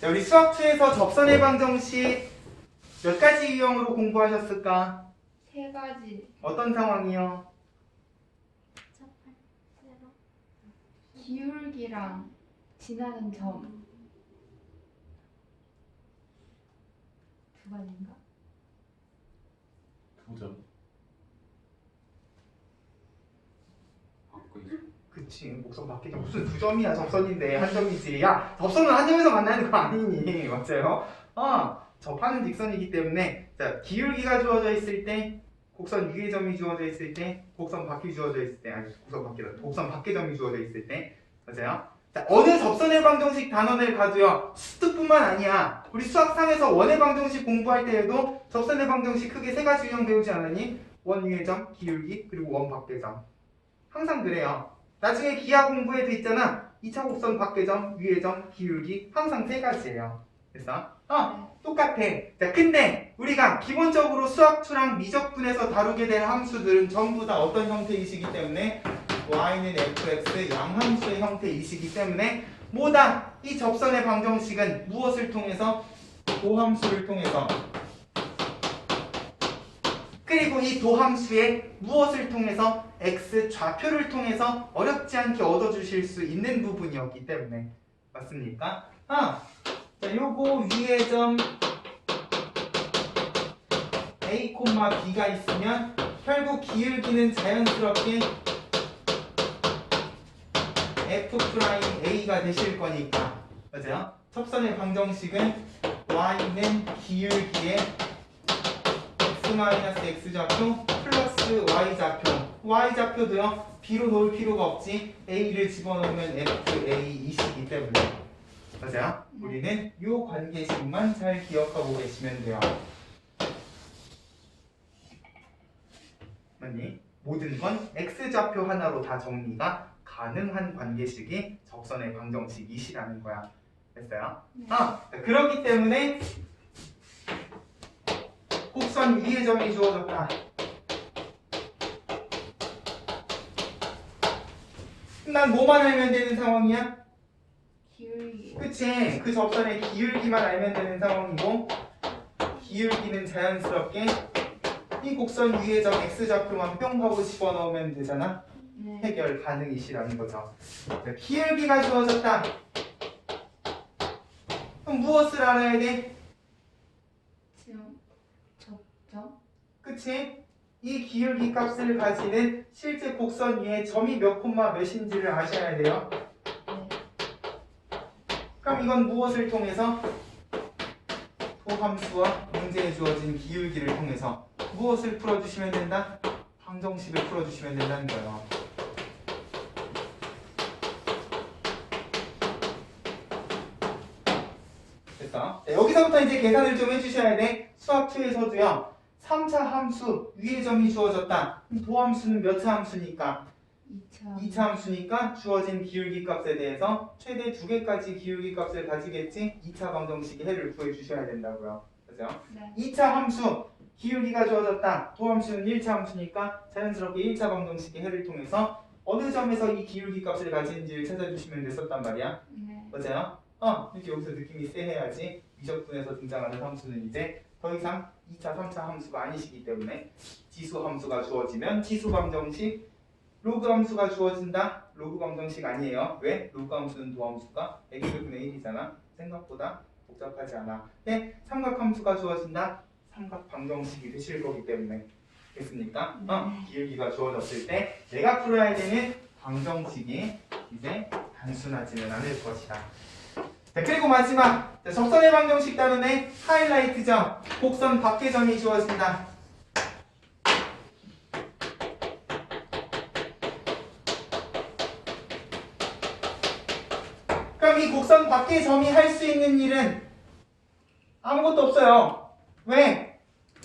자, 우리 수학2에서 접선의 방정식 몇 가지 유형으로 공부하셨을까? 세 가지. 어떤 상황이요? 첫 번째로 기울기랑 지나는 점. 두 가지인가? 두 점. 그치, 목선 바뀌지. 무슨 두 점이야, 접선인데 한 점이지. 야, 접선은 한 점에서 만나는 거 아니니. 맞아요? 접하는 직선이기 때문에, 자, 기울기가 주어져 있을 때, 곡선 위에 점이 주어져 있을 때, 곡선 밖이 주어져 있을 때, 아니, 곡선 밖이다. 곡선 밖에 점이 주어져 있을 때, 맞아요? 자, 어느 접선의 방정식 단원을 가도요, 수특뿐만 아니야. 우리 수학상에서 원의 방정식 공부할 때에도 접선의 방정식 크게 세 가지 유형 배우지 않았니? 원 위의 점, 기울기, 그리고 원 밖의 점. 항상 그래요. 나중에 기하 공부에도 있잖아. 2차 곡선 밖의 점, 위의 점, 기울기 항상 세 가지예요. 그래서 똑같아. 자, 근데 우리가 기본적으로 수학2랑 미적분에서 다루게 될 함수들은 전부 다 어떤 형태이시기 때문에 y는 fx 양함수의 형태이시기 때문에 뭐다? 이 접선의 방정식은 무엇을 통해서? 도함수를 통해서, 그리고 이 도함수의 무엇을 통해서? x 좌표를 통해서 어렵지 않게 얻어주실 수 있는 부분이었기 때문에. 맞습니까? 자, 요거 위에 점 a, b가 있으면 결국 기울기는 자연스럽게 f'a가 되실 거니까. 맞아요? 첩선의 방정식은 y는 기울기의 x-x 좌표 플러스 y 좌표. y 좌표도요, b로 놓을 필요가 없지. a를 집어넣으면 fa2시기 때문에. 맞아요? 우리는 이 관계식만 잘 기억하고 계시면 돼요. 맞니? 모든 건 x좌표 하나로 다 정리가 가능한 관계식이 접선의 방정식이시라는 거야. 됐어요? 네. 그렇기 때문에 곡선 위의 점이 주어졌다. 난 뭐만 알면 되는 상황이야? 기울기. 그치? 그 접선의 기울기만 알면 되는 상황이고, 기울기는 자연스럽게 이 곡선 위의 점 x좌표만 뿅 하고 집어넣으면 되잖아. 네. 해결 가능이시라는 거죠. 자, 기울기가 주어졌다. 그럼 무엇을 알아야 돼? 지금 접점. 그치? 이 기울기 값을 가지는 실제 곡선 위에 점이 몇 콤마 몇인지를 아셔야 돼요. 네. 그럼 이건 무엇을 통해서? 도함수와 문제에 주어진 기울기를 통해서 무엇을 풀어주시면 된다? 방정식을 풀어주시면 된다는 거예요. 됐어? 네, 여기서부터 이제 계산을 좀 해주셔야 돼. 수학2에서도요. 3차 함수 위의 점이 주어졌다. 도함수는 몇 차 함수니까? 2차. 2차 함수니까 주어진 기울기 값에 대해서 최대 2개까지 기울기 값을 가지겠지? 2차 방정식의 해를 구해주셔야 된다고요. 그죠? 네. 2차 함수 기울기가 주어졌다. 도함수는 1차 함수니까 자연스럽게 1차 방정식의 해를 통해서 어느 점에서 이 기울기 값을 가진지를 찾아주시면 됐었단 말이야. 네. 맞아요? 이제 여기서 느낌이 쎄해야지. 미적분에서 등장하는 함수는 이제 더 이상 2차, 3차 함수가 아니시기 때문에 지수 함수가 주어지면 지수 방정식, 로그 함수가 주어진다. 로그 방정식 아니에요. 왜? 로그 함수는 도함수가 x분의 1이잖아. 생각보다 복잡하지 않아. 네, 삼각 함수가 주어진다. 삼각 방정식이 되실 거기 때문에. 됐습니까? 기울기가 주어졌을 때 내가 풀어야 되는 방정식이 이제 단순하지는 않을 것이다. 자, 그리고 마지막, 자, 접선의 방정식 단원의 하이라이트점, 곡선 밖의 점이 주어진다. 그럼 이 곡선 밖의 점이 할 수 있는 일은 아무것도 없어요. 왜?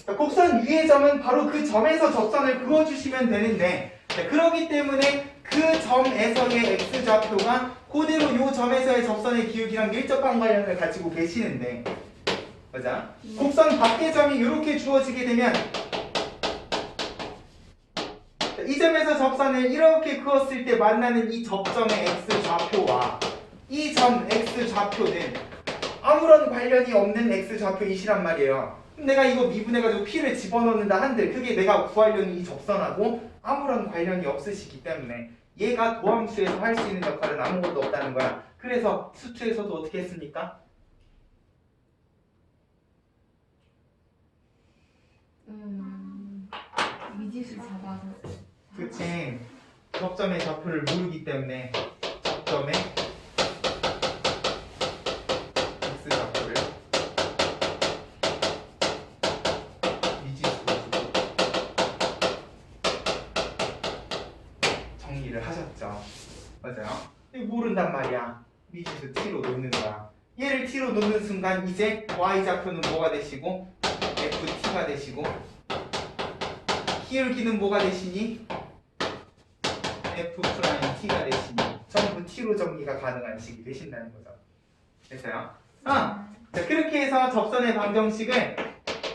자, 곡선 위의 점은 바로 그 점에서 접선을 그어주시면 되는데, 자, 그렇기 때문에 그 점에서의 x좌표가 그대로 이 점에서의 접선의 기울기랑 밀접한 관련을 가지고 계시는데, 맞아? 곡선 밖의 점이 이렇게 주어지게 되면 이 점에서 접선을 이렇게 그었을 때 만나는 이 접점의 x좌표와 이 점 x좌표는 아무런 관련이 없는 x 좌표이시란 말이에요. 그럼 내가 이거 미분해가지고 p를 집어넣는다 한들 그게 내가 구하려는 이 접선하고 아무런 관련이 없으시기 때문에 얘가 도함수에서 할 수 있는 역할은 아무것도 없다는 거야. 그래서 수투에서도 어떻게 했습니까? 미지수 잡아서. 그치. 접점의 좌표를 모르기 때문에 접점의 x 좌표를 미지수로 주고 정리를 하셨죠. 맞아요. 이거 모른단 말이야. 미지수 t로 놓는 거야. 얘를 t로 놓는 순간 이제 y 좌표는 뭐가 되시고 ft가 되시고 기울기는 뭐가 되시니? F'T가 되시니 전부 T로 정리가 가능한 식이 되신다는 거죠. 됐어요? 자, 그렇게 해서 접선의 방정식을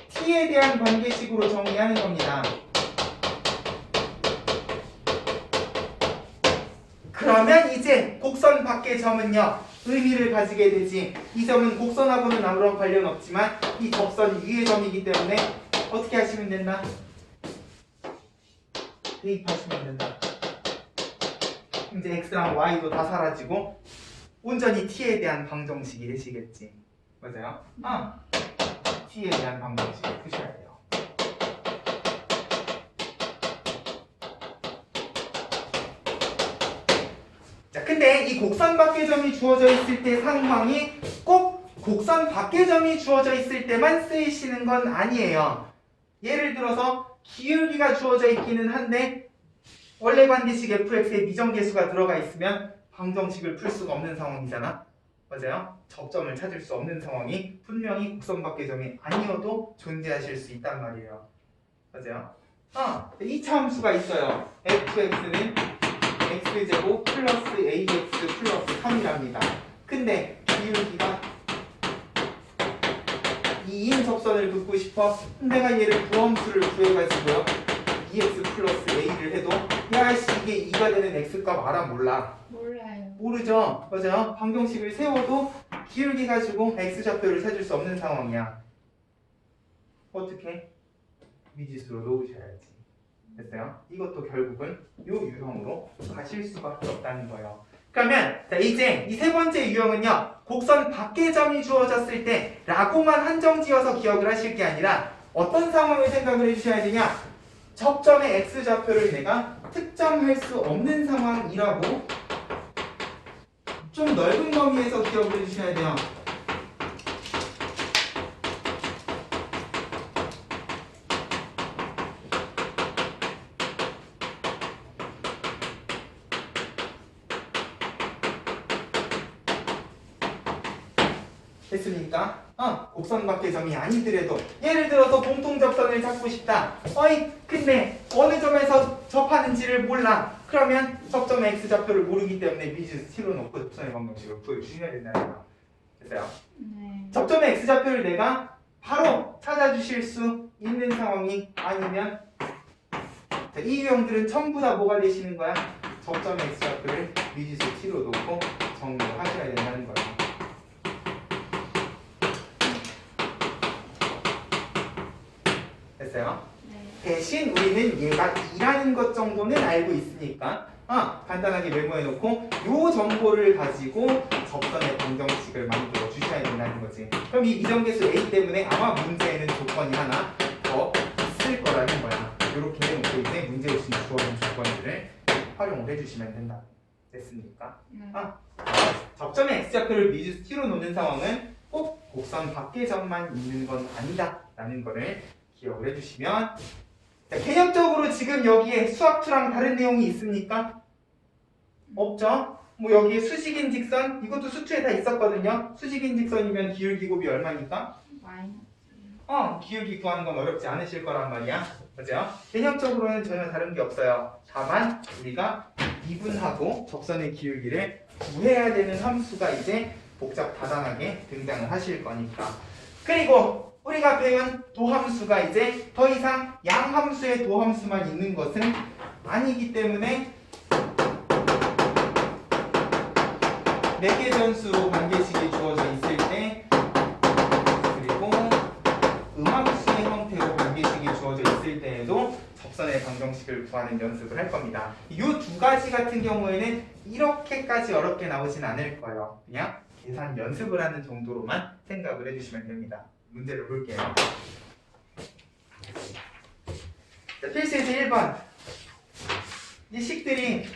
T에 대한 관계식으로 정리하는 겁니다. 그러면 이제 곡선 밖의 점은요 의미를 가지게 되지. 이 점은 곡선하고는 아무런 관련 없지만 이 접선 위의 점이기 때문에 어떻게 하시면 된다? 대입하시면 된다. 이제 x랑 y도 다 사라지고 온전히 t에 대한 방정식이 되시겠지. 맞아요? t에 대한 방정식을 푸셔야 돼요. 자, 근데 이 곡선 밖의 점이 주어져 있을 때 상황이 꼭 곡선 밖의 점이 주어져 있을 때만 쓰이시는 건 아니에요. 예를 들어서 기울기가 주어져 있기는 한데 원래 관계식 fx에 미정계수가 들어가 있으면 방정식을 풀 수가 없는 상황이잖아. 맞아요? 접점을 찾을 수 없는 상황이 분명히 곡선 밖의 점이 아니어도 존재하실 수 있단 말이에요. 맞아요? 이차 함수가 있어요. fx는 x제곱 플러스 ax 플러스 3이랍니다. 근데 기울기가 2인 접선을 긋고 싶어. 내가 얘를 도함수를 구해가지고요 2x 플러스 a를 해도 야씨 이게 2가 되는 x값 알아 몰라? 몰라요. 모르죠. 맞아요. 방정식을 세워도 기울기 가지고 x좌표를 찾을 수 없는 상황이야. 어떻게? 미지수로 놓으셔야지. 됐어요? 이것도 결국은 요 유형으로 가실 수밖에 없다는 거예요. 그러면 자, 이제 이 세 번째 유형은요 곡선 밖의 점이 주어졌을 때 라고만 한정지어서 기억을 하실 게 아니라 어떤 상황을 생각을 해주셔야 되냐, 접점의 x좌표를 내가 특정할 수 없는 상황이라고 좀 넓은 범위에서 기억을 해주셔야 돼요. 됐습니까? 곡선 밖의 점이 아니더라도 예를 들어서 공통접선을 찾고 싶다. 근데 어느 점에서 접하는지를 몰라. 그러면 접점 x좌표를 모르기 때문에 미지수 t로 놓고 접선의 방정식을 보여주셔야 된다는 거. 됐어요? 네. 접점의 x좌표를 내가 바로 찾아주실 수 있는 상황이 아니면 자, 이 유형들은 전부 다 뭐가 되시는 거야? 접점의 x좌표를 미지수 t로 놓고 정리를 하셔야 된다는 거예요. 됐어요? 네. 대신 우리는 얘가 2라는 것 정도는 알고 있으니까 간단하게 메모해 놓고 요 정보를 가지고 접선의 방정식을 만들어 주셔야 된다는 거지. 그럼 이 미정계수 A 때문에 아마 문제에는 조건이 하나 더 있을 거라는 거야. 이렇게 해놓고 이제 문제에 주어진 조건들을 활용을 해주시면 된다. 됐습니까? 네. 접점의 x좌표를 미지수 t로 놓는 상황은 꼭 곡선 밖의 점만 있는 건 아니다 라는 거를 기억을 해주시면, 자, 개념적으로 지금 여기에 수학2랑 다른 내용이 있습니까? 없죠? 뭐 여기에 수직인 직선, 이것도 수투에 다 있었거든요. 수직인 직선이면 기울기 곱이 얼마니까? 마이너스. 기울기 구하는 건 어렵지 않으실 거란 말이야. 맞죠? 개념적으로는 전혀 다른 게 없어요. 다만 우리가 미분하고 접선의 기울기를 구해야 되는 함수가 이제 복잡 다단하게 등장을 하실 거니까. 그리고 우리가 배운 도함수가 이제 더 이상 양함수의 도함수만 있는 것은 아니기 때문에 4개 전수로 관계식이 주어져 있을 때 음함수의 형태로 관계식이 주어져 있을 때에도 접선의 방정식을 구하는 연습을 할 겁니다. 이 두 가지 같은 경우에는 이렇게까지 어렵게 나오진 않을 거예요. 그냥 계산 연습을 하는 정도로만 생각을 해주시면 됩니다. 문제를 볼게요. 자, 필수에서 1번. 이 식들이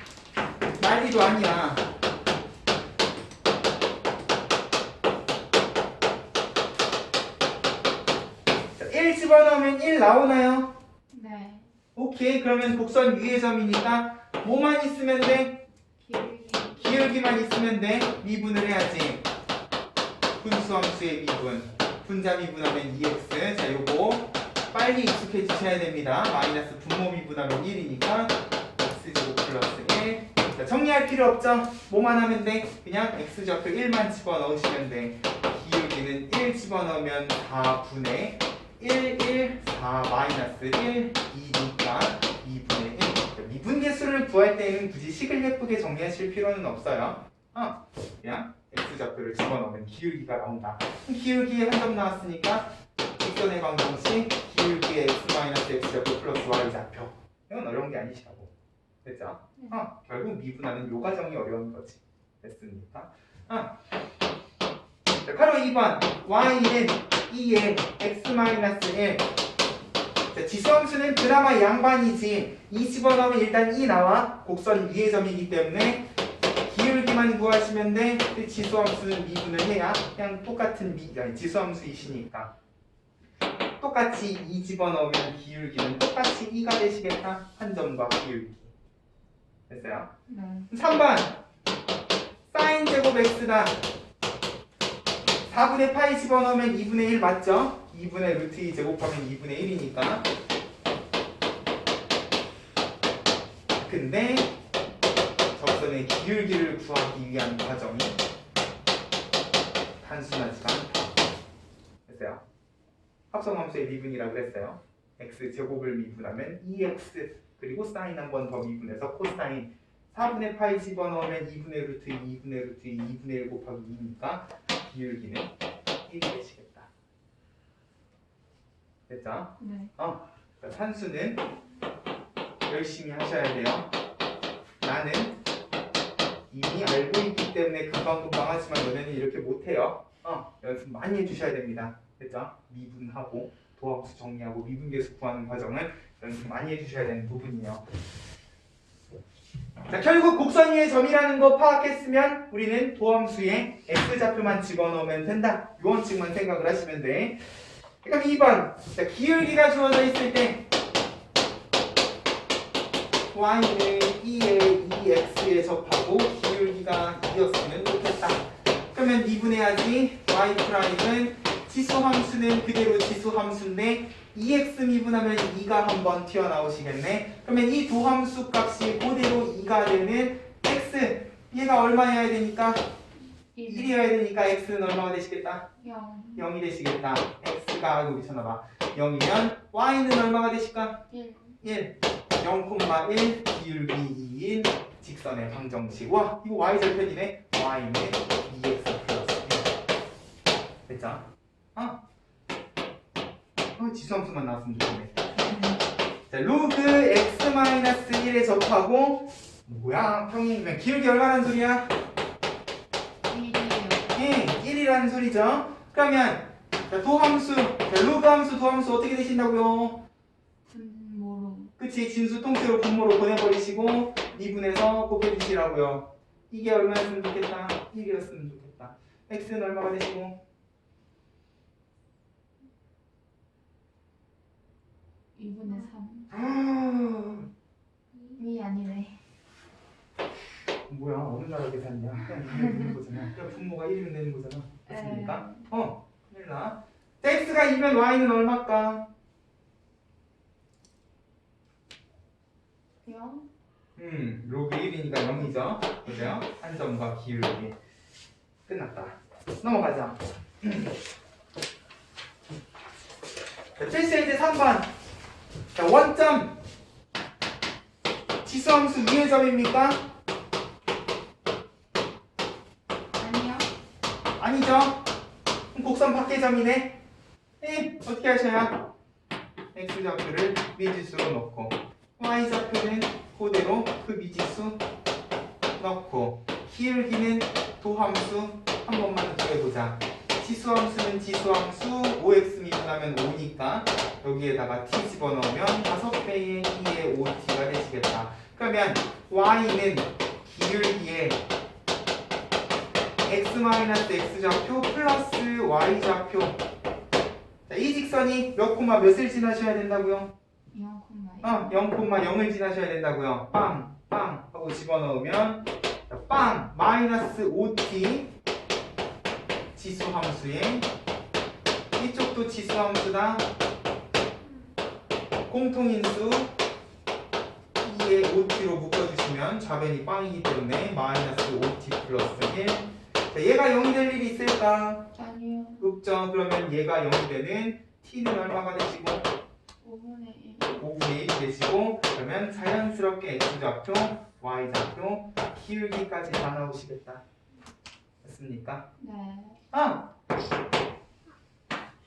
난리도 아니야. 자, 1 집어넣으면 1 나오나요? 네. 오케이. 그러면 곡선 위의 점이니까 뭐만 있으면 돼? 기울기. 기울기만 있으면 돼. 미분을 해야지. 분수함수의 미분. 분자 미분하면 2x. 자, 요거 빨리 익숙해지셔야 됩니다. 마이너스 분모 미분하면 1이니까 x제곱 플러스 1. 자, 정리할 필요 없죠? 뭐만 하면 돼? 그냥 x좌표 1만 집어넣으시면 돼. 기울기는 1 집어넣으면 4분의 1, 1, 4 마이너스 1, 2니까 2분의 1. 미분계수를 구할 때는 굳이 식을 예쁘게 정리하실 필요는 없어요. 그냥 x좌표를 집어넣으면 기울기가 나온다. 기울기에 한 점 나왔으니까 직선의 방정식 기울기의 x-x좌표 플러스 y좌표. 이건 어려운 게 아니시라고. 됐죠? 결국 미분하는 요 과정이 어려운 거지. 됐습니까? 자, 바로 2번. y는 2의 x-1. 자, 지수함수는 그나마 양반이지. 2 집어넣으면 일단 2 나와. 곡선 위의 점이기 때문에 기울기만 구하시면 돼. 지수함수는 미분을 해야 그냥 똑같은 지수함수이시니까 똑같이 2 집어넣으면 기울기는 똑같이 2가 되시겠다. 한 점과 기울기. 됐어요? 네. 3번 사인 제곱 x다. 4분의 파이 집어넣으면 2분의 1 맞죠? 2분의 루트 2 제곱하면 2분의 1이니까. 근데 접선의 기울기를 구하기 위한 과정이 단순하지가 않다. 됐어요? 합성함수의 미분이라고 그랬어요. x 제곱을 미분하면 2x 그리고 사인 한 번 더 미분해서 코사인 4분의 파이 집어넣으면 2분의 루트 2, 2분의 루트 2, 2분의 1 곱하기 2니까 기울기는 1이 되시겠다. 됐죠? 네. 산수는 열심히 하셔야 돼요. 나는 이미 알고 있기 때문에 금방금방 하지만 너네는 이렇게 못해요. 연습 많이 해주셔야 됩니다. 됐죠? 미분하고 도함수 정리하고 미분계수 구하는 과정을 연습 많이 해주셔야 되는 부분이에요. 자, 결국 곡선 위의 점이라는 거 파악했으면 우리는 도함수에 x좌표만 집어넣으면 된다. 이 원칙만 생각을 하시면 돼. 그럼 2번. 자, 기울기가 주어져 있을 때 y는 2에 2x에 접하고 기울기가 2였으면 좋겠다. 그러면 미분해야지. y''은 지수함수는 그대로 지수함수인데 2x 미분하면 2가 한번 튀어나오시겠네. 그러면 이 도함수 값이 그대로 2가 되는 x 얘가 얼마여야 되니까 1이어야 되니까 x는 얼마가 되시겠다? 0. 0이 되시겠다. x가 여기 미쳤나봐. 0이면 y는 얼마가 되실까? 1. 1 0,1 기울기 2인 직선의 방정식. 와 이거 y절편이네. y는 2x 플러스 1. 됐죠? 지수함수만 나왔으면 좋겠네. 자, 로그 x-1에 접하고 뭐야 평행이면 기울기 얼마란 소리야? 1이에요. 1이라는 소리죠. 그러면 자, 도함수, 자, 로그 함수, 도함수 어떻게 되신다고요? 분모로. 그치, 진수 통째로 분모로 보내버리시고 미분해서 곱해주시라고요. 이게 얼마였으면 좋겠다? 1이었으면 좋겠다. x는 얼마가 되시고? 2분의 3. 2이 아니네. 뭐야 어느 나라 계산이야? 그냥 2면 되는 거잖아. 그냥 분모가 1이면 되는 거잖아. 맞습니까? 큰일 나. 자, x가 2면 y는 얼마일까? 0. 로그 1이니까 0이죠. 그죠? 한 점과 기울기. 끝났다. 넘어가자. 자, 7세이드 3번. 자, 원점. 지수함수 위의 점입니까? 아니요. 아니죠. 그럼 곡선 밖의 점이네. 어떻게 하셔야 x좌표를 미지수로 넣고 y좌표는 그대로 그 미지수 넣고 기울기는 도함수 한 번만 더 구해보자. 지수함수는 지수함수 5x 미분하면 5니까 여기에다가 t 집어넣으면 5배의 2의 5t가 되시겠다. 그러면 y는 기울기에 x-x좌표 플러스 y좌표. 자, 이 직선이 몇 콤마 몇을 지나셔야 된다고요? 0,0을 지나셔야 된다고요. 빵, 빵 하고 집어넣으면 자, 빵 마이너스 5t 지수함수에 이쪽도 지수함수다. 공통인수 2의 5t로 묶어주시면 좌변이 빵이기 때문에 마이너스 5t 플러스 1. 자, 얘가 0이 될 일이 있을까? 아니요. 없죠. 그러면 얘가 0이 되는 t는 얼마가 되시고? 5분의 1. 5분의 1이 되시고 그러면 자연스럽게 x좌표, y좌표, 기울기까지 다 나오시겠다. 됐습니까? 네.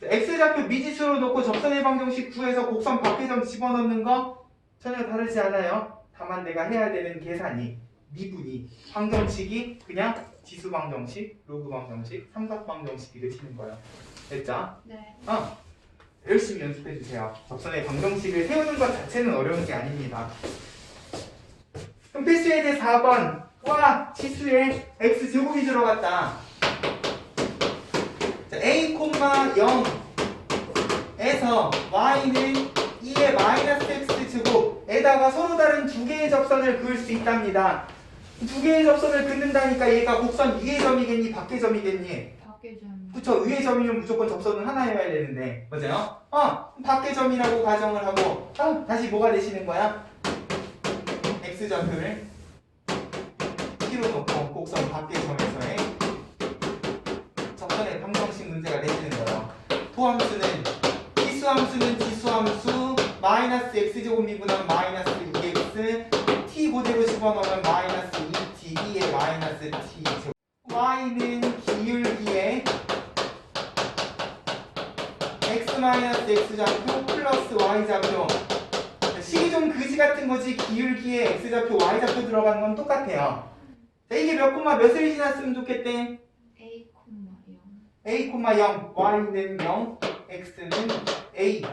x좌표 미지수로 놓고 접선의 방정식 구해서 곡선 밖에점 집어넣는 거 전혀 다르지 않아요. 다만 내가 해야 되는 계산이 미분이 방정식이 그냥 지수 방정식, 로그 방정식, 삼각 방정식이 되시는 거예요. 됐죠? 네. 열심히 연습해 주세요. 접선의 방정식을 세우는 것 자체는 어려운 게 아닙니다. 그럼 필수에 대해 4번. 와, 지수에 x제곱이 들어갔다. 자, a, 0에서 y는 2의 마이너스 x제곱에다가 서로 다른 두 개의 접선을 그을 수 있답니다. 두 개의 접선을 긋는다니까 얘가 곡선 위의 점이겠니? 밖의 점이겠니? 밖에 좀. 그쵸, 위의 점이면 무조건 접선은 하나여야 되는데 맞아요? 밖의 점이라고 가정을 하고 다시 뭐가 되시는 거야? x좌표를 t로 놓고 곡선 밖의 점에서의 접선의 방정식 문제가 되시는 거예요. 도함수는 지수함수 마이너스 x제곱 미분하면 마이너스 2x t 그대로 집어넣으면 마이너스 2t 2의 마이너스 t 제곱. y는 기울기에 x-x좌표 플러스 y좌표. 식이 좀 그지 같은 거지. 기울기에 x좌표 y좌표 들어가는 건 똑같아요. 자, 이게 몇 콤마 몇을 지났으면 좋겠대? A, 0. a, 0 y는 0 x는 a.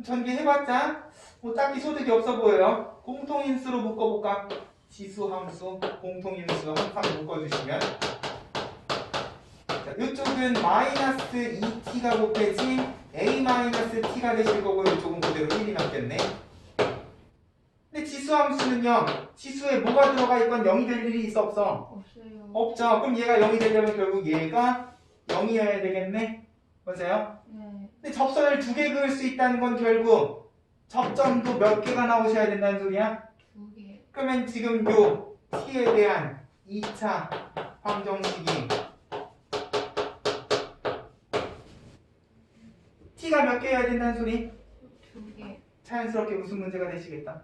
전개해봤자 뭐 딱히 소득이 없어 보여요. 공통인수로 묶어볼까? 지수함수 공통인수 항상 묶어주시면 자, 이쪽은 마이너스 2t가 곱해진 a 마이너스 t가 되실 거고 이쪽은 그대로 1이 남겠네. 근데 지수함수는요, 지수에 뭐가 들어가 있건 0이 될 일이 있어 없어? 없어요. 없죠. 그럼 얘가 0이 되려면 결국 얘가 0이어야 되겠네. 맞아요? 네. 근데 접선을 두 개 그을 수 있다는 건 결국 접점도 몇 개가 나오셔야 된다는 소리야? 2개. 그러면 지금 요 t에 대한 2차 방정식이 t가 몇 개여야 된다는 소리? 2개. 자연스럽게 무슨 문제가 되시겠다?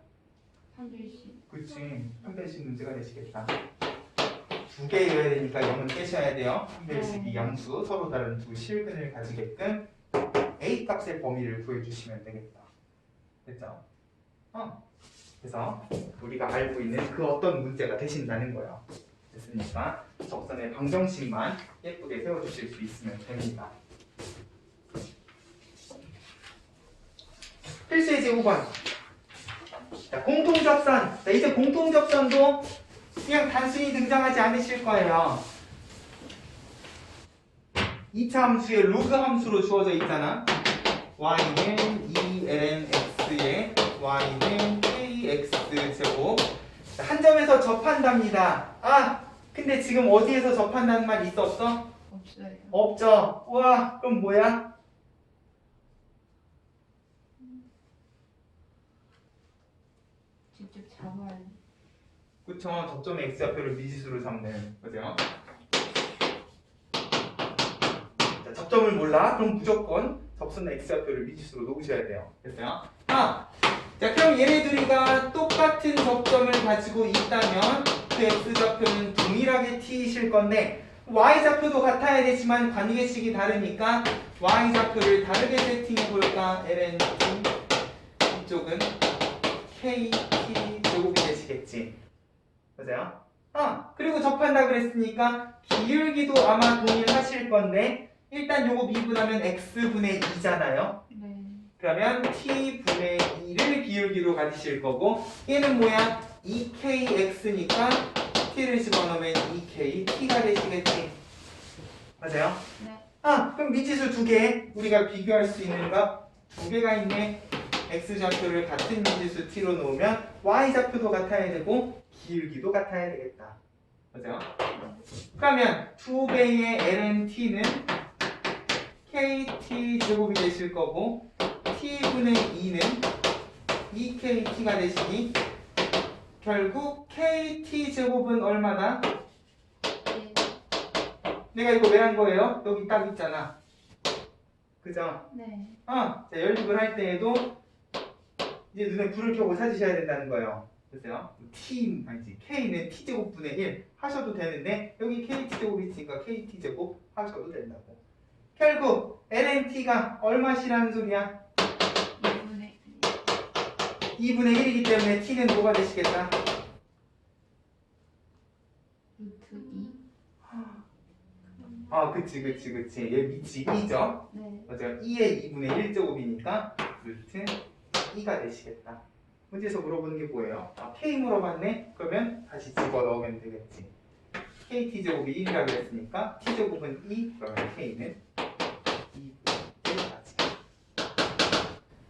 3배씩. 그치, 한 배씩 문제가 되시겠다. 두 개여야 되니까 0은 떼셔야 돼요. 한 배씩이 양수 서로 다른 두 실근을 가지게끔 a 값의 범위를 구해주시면 되겠다. 됐죠? 그래서 우리가 알고 있는 그 어떤 문제가 되신다는 거예요. 됐습니까? 적선의 방정식만 예쁘게 세워주실 수 있으면 됩니다. 필수 예제 5번. 자, 공통접선. 자, 이제 공통접선도 그냥 단순히 등장하지 않으실 거예요. 2차 함수의 로그 함수로 주어져 있잖아. y는 2ln x에 y는 kx제곱. 한 점에서 접한답니다. 근데 지금 어디에서 접한다는 말 있어 없어? 없어요. 없죠. 우와, 그럼 뭐야? 직접 잡아야 돼. 그쵸. 접점의 x좌표를 미지수로 잡는 거죠. 자, 접점을 몰라? 그럼 무조건 접선의 x좌표를 미지수로 놓으셔야 돼요. 됐어요? 자, 그럼 얘네들이가 똑같은 접점을 가지고 있다면 그 x좌표는 동일하게 t이실 건데 y좌표도 같아야 되지만 관계식이 다르니까 y좌표를 다르게 세팅해 볼까? ln t 이쪽은 kt 제곱이 되시겠지. 맞아요? 그리고 접한다 그랬으니까 기울기도 아마 동일하실 건데 일단 요거 미분하면 x분의 2잖아요. 네. 그러면 t분의 2를 기울기로 가지실 거고 얘는 뭐야? 2kx니까 t를 집어넣으면 2k t가 되시겠지. 맞아요? 네. 그럼 미지수 두 개 우리가 비교할 수 있는 거 두 개가 있네. x좌표를 같은 미지수 t로 놓으면 y좌표도 같아야 되고 기울기도 같아야 되겠다. 맞아요? 그러면 두 배의 ln t는 kt 제곱이 되실 거고 t분의 2는 2kt가 되시니 결국 kt 제곱은 얼마다? 네. 내가 이거 왜 한 거예요? 여기 딱 있잖아. 그죠? 네. 자, 연립을 할 때에도 이제 눈에 불을 켜고 찾으셔야 된다는 거예요. 그래서요. t 아니지 k는 t 제곱분의 1 하셔도 되는데 여기 kt 제곱이 있으니까 kt 제곱 하셔도 된다고. 결국 ln-t가 얼마시라는 소리야? 2분의 2분의 1이기 때문에 t는 뭐가 되시겠다? 루트 2. 그치. 얘 밑이 2죠? 네. 맞아요. 2의 2분의 1제곱이니까 루트 2가 되시겠다. 문제에서 물어보는 게 뭐예요? k 물어봤네? 그러면 다시 집어넣으면 되겠지. kt 제곱이 1이라고 했으니까 t 제곱은 2, 그러면 k는 2분의 1까지.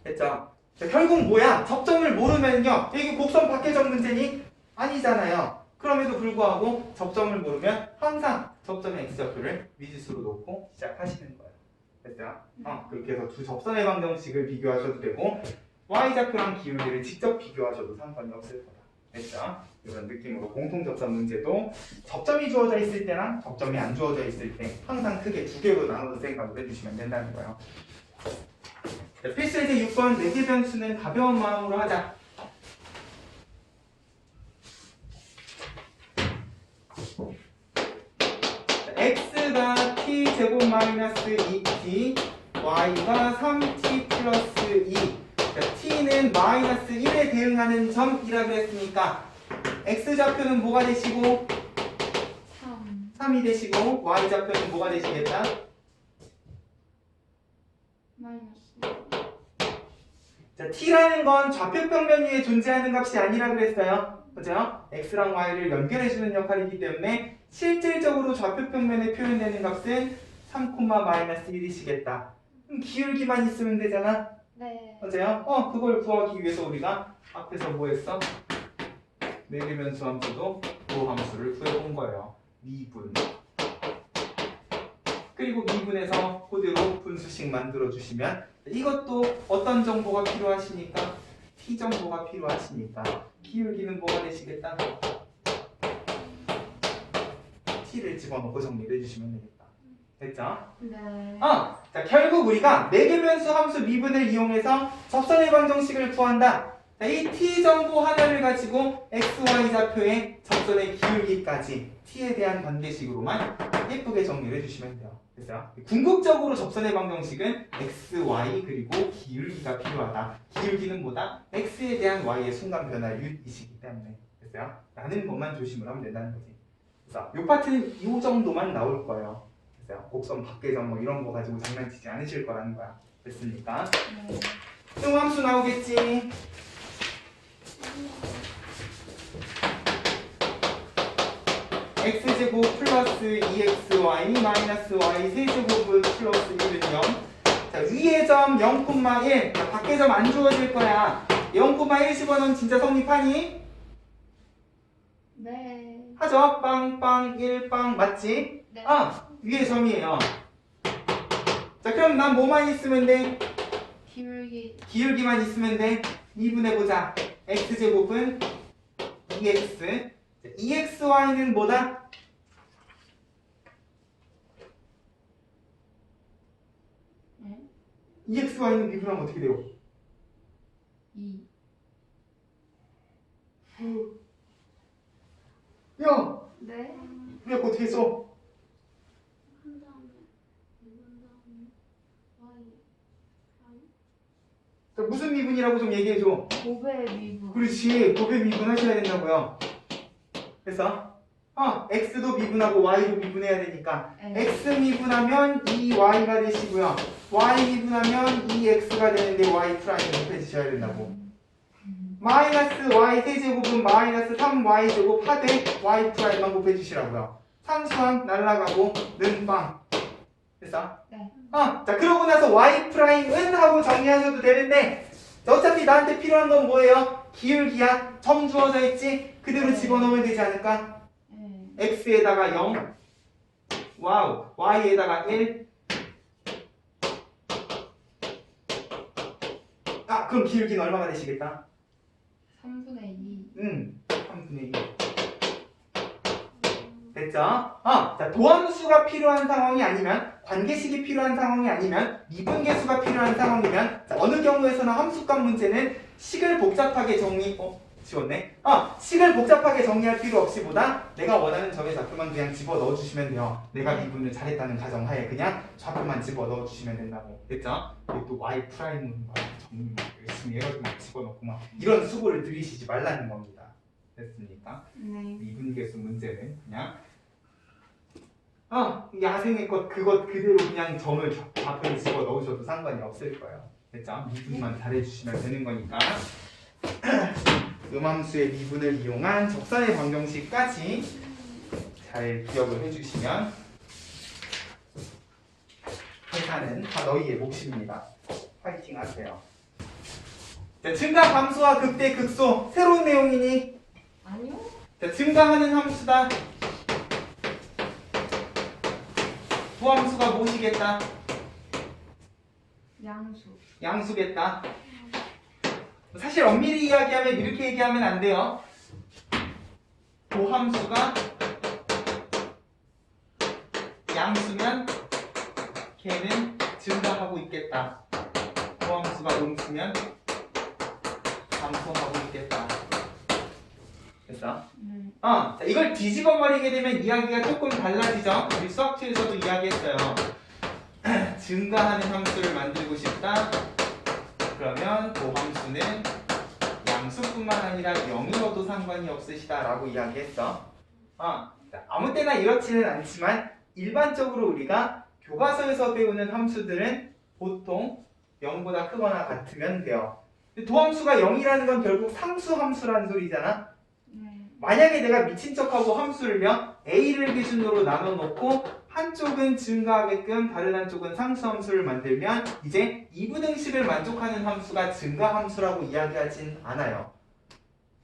됐죠? 자, 결국 뭐야? 접점을 모르면요. 이게 곡선 밖에점 문제니? 아니잖아요. 그럼에도 불구하고 접점을 모르면 항상 접점의 x좌표를 미지수로 놓고 시작하시는 거예요. 됐죠? 그렇게 해서 두 접선의 방정식을 비교하셔도 되고 y좌표랑 기울기를 직접 비교하셔도 상관이 없을 거다. 됐죠? 이런 느낌으로 공통접점 문제도 접점이 주어져 있을 때랑 접점이 안 주어져 있을 때 항상 크게 두 개로 나눠서 생각을 해주시면 된다는 거예요. 자, 필수예제 6번 내개 변수는 가벼운 마음으로 하자. x가 t제곱 마이너스 2t, y가 3t 플러스 2. 자, t는 마이너스 1에 대응하는 점이라고 했으니까 x좌표는 뭐가 되시고 3. 3이 되시고 y좌표는 뭐가 되시겠다? 마이너스. 자, t라는 건 좌표 평면 위에 존재하는 값이 아니라 그랬어요. 그죠? x랑 y를 연결해주는 역할이기 때문에 실질적으로 좌표 평면에 표현되는 값은 3,-1이시겠다. 그럼 기울기만 있으면 되잖아. 네. 맞아요? 그걸 구하기 위해서 우리가 앞에서 뭐 했어? 내개변수 함수도 그 함수를 구해본 거예요. 미분. 그리고 미분해서 그대로 분수식 만들어주시면 이것도 어떤 정보가 필요하시니까 t 정보가 필요하시니까 기울기는 뭐가 되시겠다? t를 집어넣고 정리를 해주시면 되겠다. 됐죠? 네. 자, 결국 우리가 내개변수 함수 미분을 이용해서 접선의 방정식을 구한다. 자, 이 t 정보 하나를 가지고 x, y 좌표의 접선의 기울기까지 t에 대한 관계식으로만 예쁘게 정리를 해주시면 돼요. 됐어요? 궁극적으로 접선의 방정식은 x, y 그리고 기울기가 필요하다. 기울기는 뭐다? x에 대한 y의 순간 변화율이시기 때문에. 됐어요? 라는 것만 조심을 하면 된다는 거지. 그래서 이 파트는 이 정도만 나올 거예요. 됐어요? 곡선 밖에점 뭐 이런 거 가지고 장난치지 않으실 거라는 거야. 됐습니까? 네. 승함수 나오겠지? x제곱 플러스 2xy 마이너스 y 세제곱은 플러스 1은 0. 자, 위의 점 0,1. 자, 밖의 점 안 주어질 거야. 0,1 집어넣으면 진짜 성립하니? 네. 하죠? 빵빵 1빵 맞지? 네. 위에 점이에요. 자, 그럼 난 뭐만 있으면 돼? 기울기. 기울기만 있으면 돼. 미분해보자. x제곱은 2x. 2xy는 뭐다? 네. 2xy는 미분하면 어떻게 돼요? 2. 야! 네. 우리가 어떻게 써? 자, 무슨 미분이라고 좀 얘기해줘. 곱의 미분. 그렇지. 곱의 미분 하셔야 된다고요. 그래서 x도 미분하고 y도 미분해야 되니까 네. x 미분하면 2y가 되시고요. y 미분하면 2x가 되는데 y 프라임 곱해주셔야 된다고. 마이너스 y 세제곱은 마이너스 3y 제곱 하되 y 프라임만 곱해주시라고요. 상수함 날라가고 는 빵. 됐어? 네. 자 그러고 나서 y 프라임은 하고 정리하셔도 되는데 어차피 나한테 필요한 건 뭐예요? 기울기야. 점 주어져 있지? 그대로 집어넣으면 되지 않을까? 네. x에다가 0 와우 y에다가 1 그럼 기울기는 얼마가 되시겠다? 3분의 2. 3분의 2 됐죠? 자 도함수가 필요한 상황이 아니면 관계식이 필요한 상황이 아니면 미분계수가 필요한 상황이면 자, 어느 경우에서나 함수값 문제는 식을 복잡하게 지웠네. 식을 복잡하게 정리할 필요 없이 보다 내가 원하는 점의 좌표만 그냥 집어 넣어주시면 돼요. 내가 미분을 잘했다는 가정하에 그냥 좌표만 집어 넣어주시면 된다고. 됐죠? 이게 또 y 프라임은 정리 열심히 해가지고 막 집어넣고 막 이런 수고를 들이시지 말라는 겁니다. 됐습니까? 네. 미분계수 문제는 그냥 야생의 것 그것 그대로 그냥 점을 좌표에 집어 넣으셔도 상관이 없을 거예요. 됐죠? 미분만 잘해주시면 되는 거니까. 음함수의 미분을 이용한 적선의 방정식까지 잘 기억을 해주시면 계산은 다 너희의 몫입니다. 파이팅 하세요. 자, 증가 함수와 극대 극소 새로운 내용이니? 아니요. 자, 증가하는 함수다. 도함수가 무엇이겠다? 양수. 양수겠다. 사실 엄밀히 이야기하면 이렇게 얘기하면 안 돼요. 도함수가 양수면 걔는 증가하고 있겠다. 도함수가 음수면 감소하고 있겠다. 됐어? 자, 이걸 뒤집어 버리게 되면 이야기가 조금 달라지죠? 우리 수학초에서도 이야기했어요. 증가하는 함수를 만들고 싶다. 그러면 도함수는 양수뿐만 아니라 0이어도 상관이 없으시다 라고 이야기했어. 아무 때나 이렇지는 않지만 일반적으로 우리가 교과서에서 배우는 함수들은 보통 0보다 크거나 같으면 돼요. 도함수가 0이라는 건 결국 상수함수라는 소리잖아. 네. 만약에 내가 미친 척하고 함수를요 A를 기준으로 나눠놓고 한쪽은 증가하게끔 다른 한쪽은 상수함수를 만들면 이제 2부등식을 만족하는 함수가 증가함수라고 이야기하진 않아요.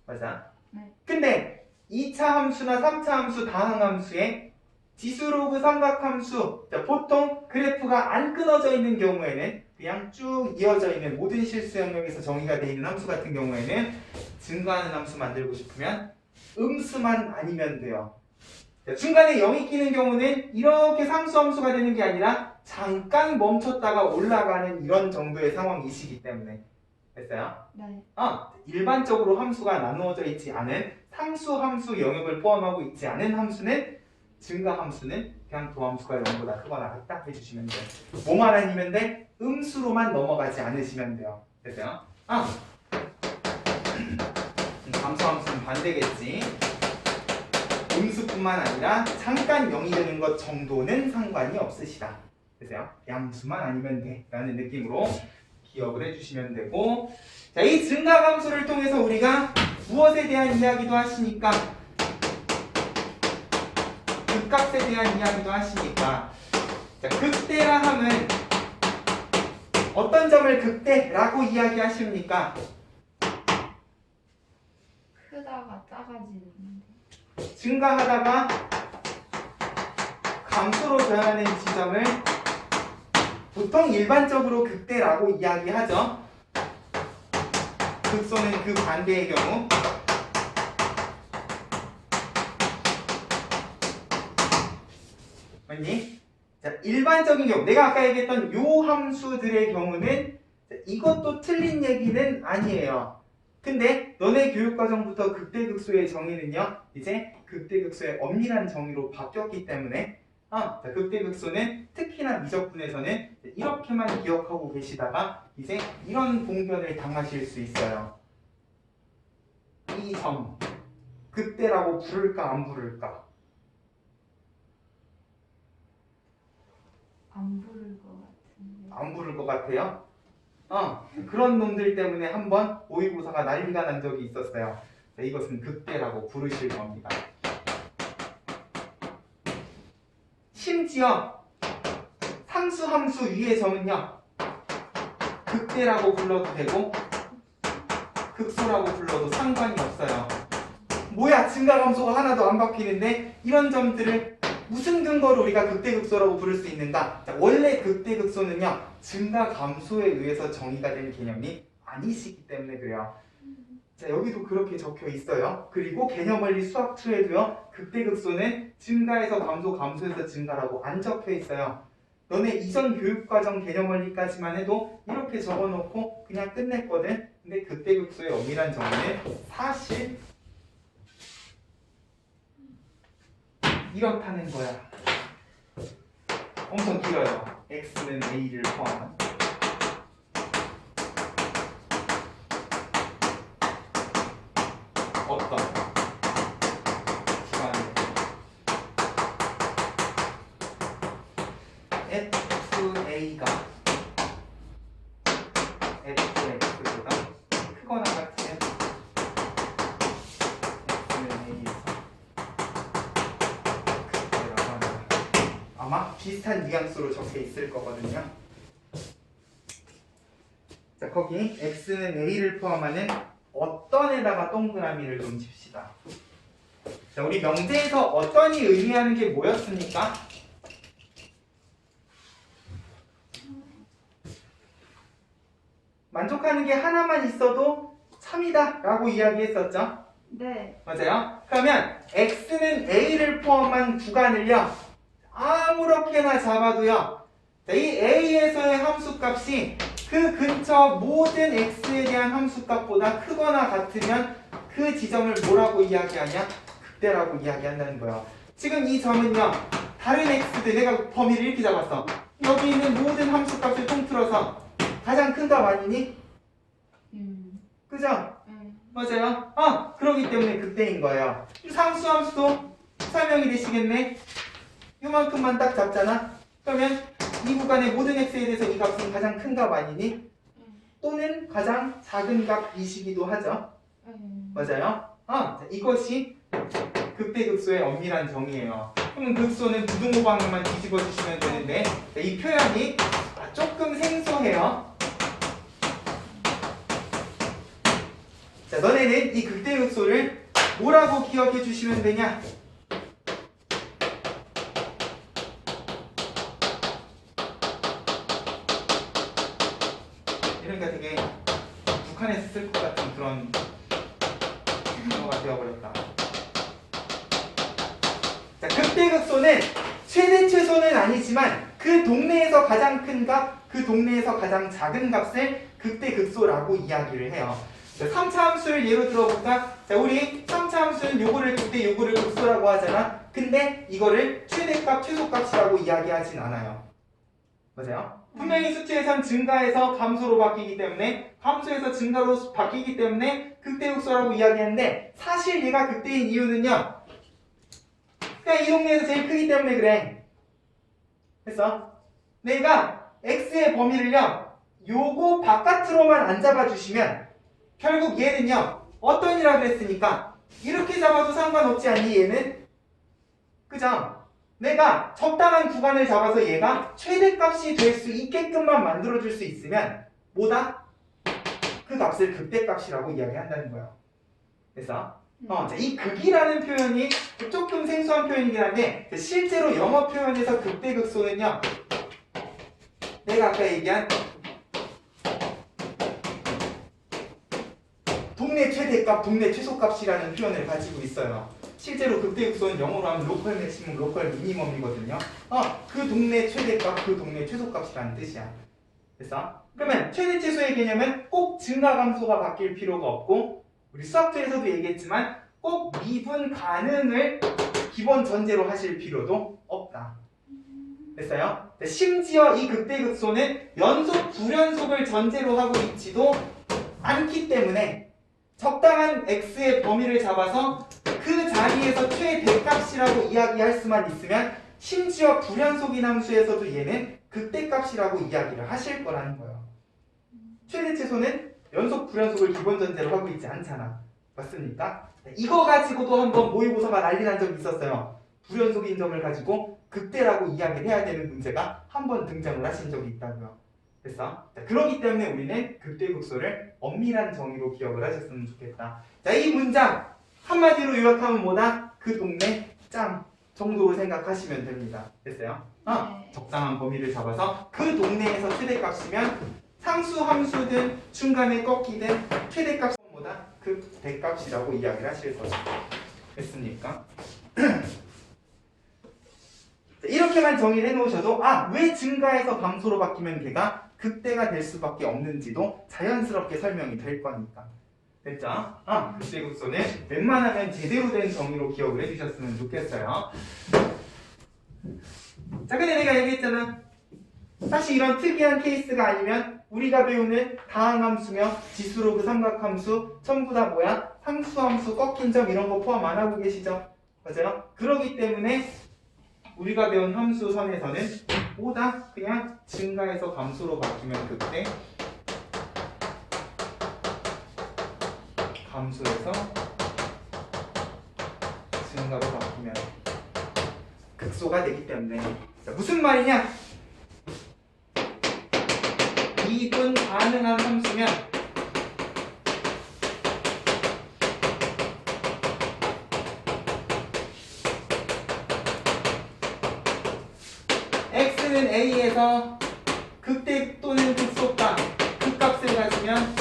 맞아? 네. 근데 2차 함수나 3차 함수 다항함수에 지수로그 삼각함수 보통 그래프가 안 끊어져 있는 경우에는 그냥 쭉 이어져 있는 모든 실수 영역에서 정의가 되어 있는 함수 같은 경우에는 증가하는 함수 만들고 싶으면 음수만 아니면 돼요. 중간에 0이 끼는 경우는 이렇게 상수함수가 되는 게 아니라 잠깐 멈췄다가 올라가는 이런 정도의 상황이시기 때문에 됐어요? 네. 일반적으로 함수가 나누어져 있지 않은 상수함수 영역을 포함하고 있지 않은 함수는 증가함수는 그냥 도함수가 0보다 크거나 같다 해주시면 돼요. 뭐만 아니면 돼? 음수로만 넘어가지 않으시면 돼요. 됐어요? 감소함수는 반대겠지. 음수뿐만 아니라 잠깐 0이 되는 것 정도는 상관이 없으시다. 됐어요? 양수만 아니면 돼 라는 느낌으로 기억을 해주시면 되고, 자, 이 증가함수를 통해서 우리가 무엇에 대한 이야기도 하시니까 극값에 대한 이야기도 하시니까 자, 극대라 함은 어떤 점을 극대라고 이야기하십니까? 크다가 작아지는. 증가하다가 감소로 변하는 지점을 보통 일반적으로 극대라고 이야기하죠. 극소는 그 반대의 경우. 맞니? 자, 일반적인 경우 내가 아까 얘기했던 요 함수들의 경우는 자, 이것도 틀린 얘기는 아니에요. 근데 너네 교육과정부터 극대극소의 정의는요 이제 극대극소의 엄밀한 정의로 바뀌었기 때문에 자, 극대극소는 특히나 미적분에서는 이렇게만 기억하고 계시다가 이제 이런 봉변을 당하실 수 있어요. 이 점 극대라고 부를까 안 부를까? 안 부를 것 같은데. 안 부를 것 같아요? 그런 놈들 때문에 한번 모의고사가 난리가 난 적이 있었어요. 자, 이것은 극대라고 부르실 겁니다. 심지어 상수 함수 위의 점은요 극대라고 불러도 되고 극소라고 불러도 상관이 없어요. 뭐야, 증가감소가 하나도 안 바뀌는데 이런 점들을 무슨 근거로 우리가 극대극소라고 부를 수 있는가? 자, 원래 극대극소는요 증가감소에 의해서 정의가 된 개념이 아니시기 때문에 그래요. 자, 여기도 그렇게 적혀 있어요. 그리고 개념원리 수학2에도요 극대극소는 증가에서 감소, 감소에서 증가라고 안 적혀 있어요. 너네 이전 교육과정 개념원리까지만 해도 이렇게 적어놓고 그냥 끝냈거든. 근데 극대극소의 엄밀한 정의는 사실 이렇다는 거야. 엄청 길어요. x는 a를 포함한. 어떤 시간에 fa가 fx보다 크거나 같으면 x는 a에서 극대라고 합니다. 아마 비슷한 뉘앙스로 적혀 있을 거거든요. 자, 거기 x는 a를 포함하는 어떤에다가 동그라미를 좀 칩시다. 자, 우리 명제에서 어떤이 의미하는 게 뭐였습니까? 만족하는 게 하나만 있어도 참이다 라고 이야기했었죠? 네. 맞아요? 그러면 x는 a를 포함한 구간을요 아무렇게나 잡아도요 자, 이 a에서의 함수값이 그 근처 모든 x에 대한 함수값보다 크거나 같으면 그 지점을 뭐라고 이야기하냐? 극대라고 이야기한다는 거예요. 지금 이 점은요 다른 x들, 내가 범위를 이렇게 잡았어. 여기 있는 모든 함수값을 통틀어서 가장 큰 값 아니니? 그죠? 맞아요? 그러기 때문에 극대인 거예요. 상수 함수도 설명이 되시겠네? 요만큼만 딱 잡잖아? 그러면 이 구간의 모든 x에 대해서 이 값은 가장 큰 값 아니니? 또는 가장 작은 값이시기도 하죠? 맞아요? 자, 이것이 극대극소의 엄밀한 정의예요. 그러면 극소는 부등호 방향만 뒤집어 주시면 되는데 이 표현이 조금 생소해요. 자, 너네는 이 극대극소를 뭐라고 기억해 주시면 되냐? 이러니까 되게 북한에서 쓸 것 같은 그런 단어가 되어버렸다. 자, 극대극소는 최대 최소는 아니지만 그 동네에서 가장 큰 값, 그 동네에서 가장 작은 값을 극대극소라고 이야기를 해요. 자, 3차 함수를 예로 들어볼까? 자, 우리 3차 함수는 요거를 극대, 요거를 극소라고 하잖아. 근데 이거를 최대값, 최소값이라고 이야기하진 않아요. 맞아요? 분명히 수치에선 증가해서 감소로 바뀌기 때문에, 함수에서 증가로 바뀌기 때문에 극대극소라고 이야기했는데, 사실 얘가 극대인 이유는요 그냥 이 동네에서 제일 크기 때문에 그래. 됐어? 내가 x의 범위를요 요거 바깥으로만 안 잡아주시면 결국 얘는요 어떤이라 그랬으니까 이렇게 잡아도 상관없지 않니 얘는? 그죠? 내가 적당한 구간을 잡아서 얘가 최대값이 될 수 있게끔만 만들어줄 수 있으면 뭐다? 그 값을 극대값이라고 이야기한다는 거예요. 그래서 자, 이 극이라는 표현이 조금 생소한 표현이긴 한데 실제로 영어 표현에서 극대극소는요 내가 아까 얘기한 동네 최대값, 동네 최소값이라는 표현을 가지고 있어요. 실제로 극대극소는 영어로 하면 로컬 맥시멈, 로컬 미니멈이거든요. 그 동네 최대값, 그 동네 최소값이라는 뜻이야. 그래서 그러면 최대 최소의 개념은 꼭 증가 감소가 바뀔 필요가 없고 우리 수학자에서도 얘기했지만 꼭 미분 가능을 기본 전제로 하실 필요도 없다. 됐어요? 심지어 이 극대극소는 연속 불연속을 전제로 하고 있지도 않기 때문에 적당한 x의 범위를 잡아서 그 자리에서 최대값이라고 이야기할 수만 있으면 심지어 불연속인 함수에서도 얘는 극대값이라고 이야기를 하실 거라는 거예요. 최대치소는 연속 불연속을 기본 전제로 하고 있지 않잖아. 맞습니까? 이거 가지고도 한번 모의고사가 난리 난 적이 있었어요. 불연속인 점을 가지고 극대라고 이야기를 해야 되는 문제가 한 번 등장을 하신 적이 있다고요. 됐어? 자, 그렇기 때문에 우리는 극대극소를 엄밀한 정의로 기억을 하셨으면 좋겠다. 자, 이 문장 한마디로 요약하면 뭐다? 그 동네 짱 정도로 생각하시면 됩니다. 됐어요? 네. 적당한 범위를 잡아서 그 동네에서 최대값이면 상수 함수든 중간에 꺾이든 최대값은 뭐다? 극대값이라고 이야기를 하실 거죠. 됐습니까? 이렇게만 정의를 해놓으셔도 왜 증가해서 감소로 바뀌면 걔가 극대가 될 수밖에 없는지도 자연스럽게 설명이 될 거니까. 됐죠? 극대극소는 웬만하면 제대로 된 정의로 기억을 해주셨으면 좋겠어요. 자, 근데 내가 얘기했잖아. 사실 이런 특이한 케이스가 아니면 우리가 배우는 다항함수며 지수로그 삼각함수 전부 다 뭐야? 상수함수, 꺾인 점 이런 거 포함 안 하고 계시죠? 맞아요? 그러기 때문에 우리가 배운 함수선에서는 뭐다? 그냥 증가해서 감소로 바뀌면 극대, 감소해서 증가로 바뀌면 극소가 되기 때문에. 자, 무슨 말이냐? 미분 가능한 함수면 x는 a에서 극대 또는 극소가 극값을 가지면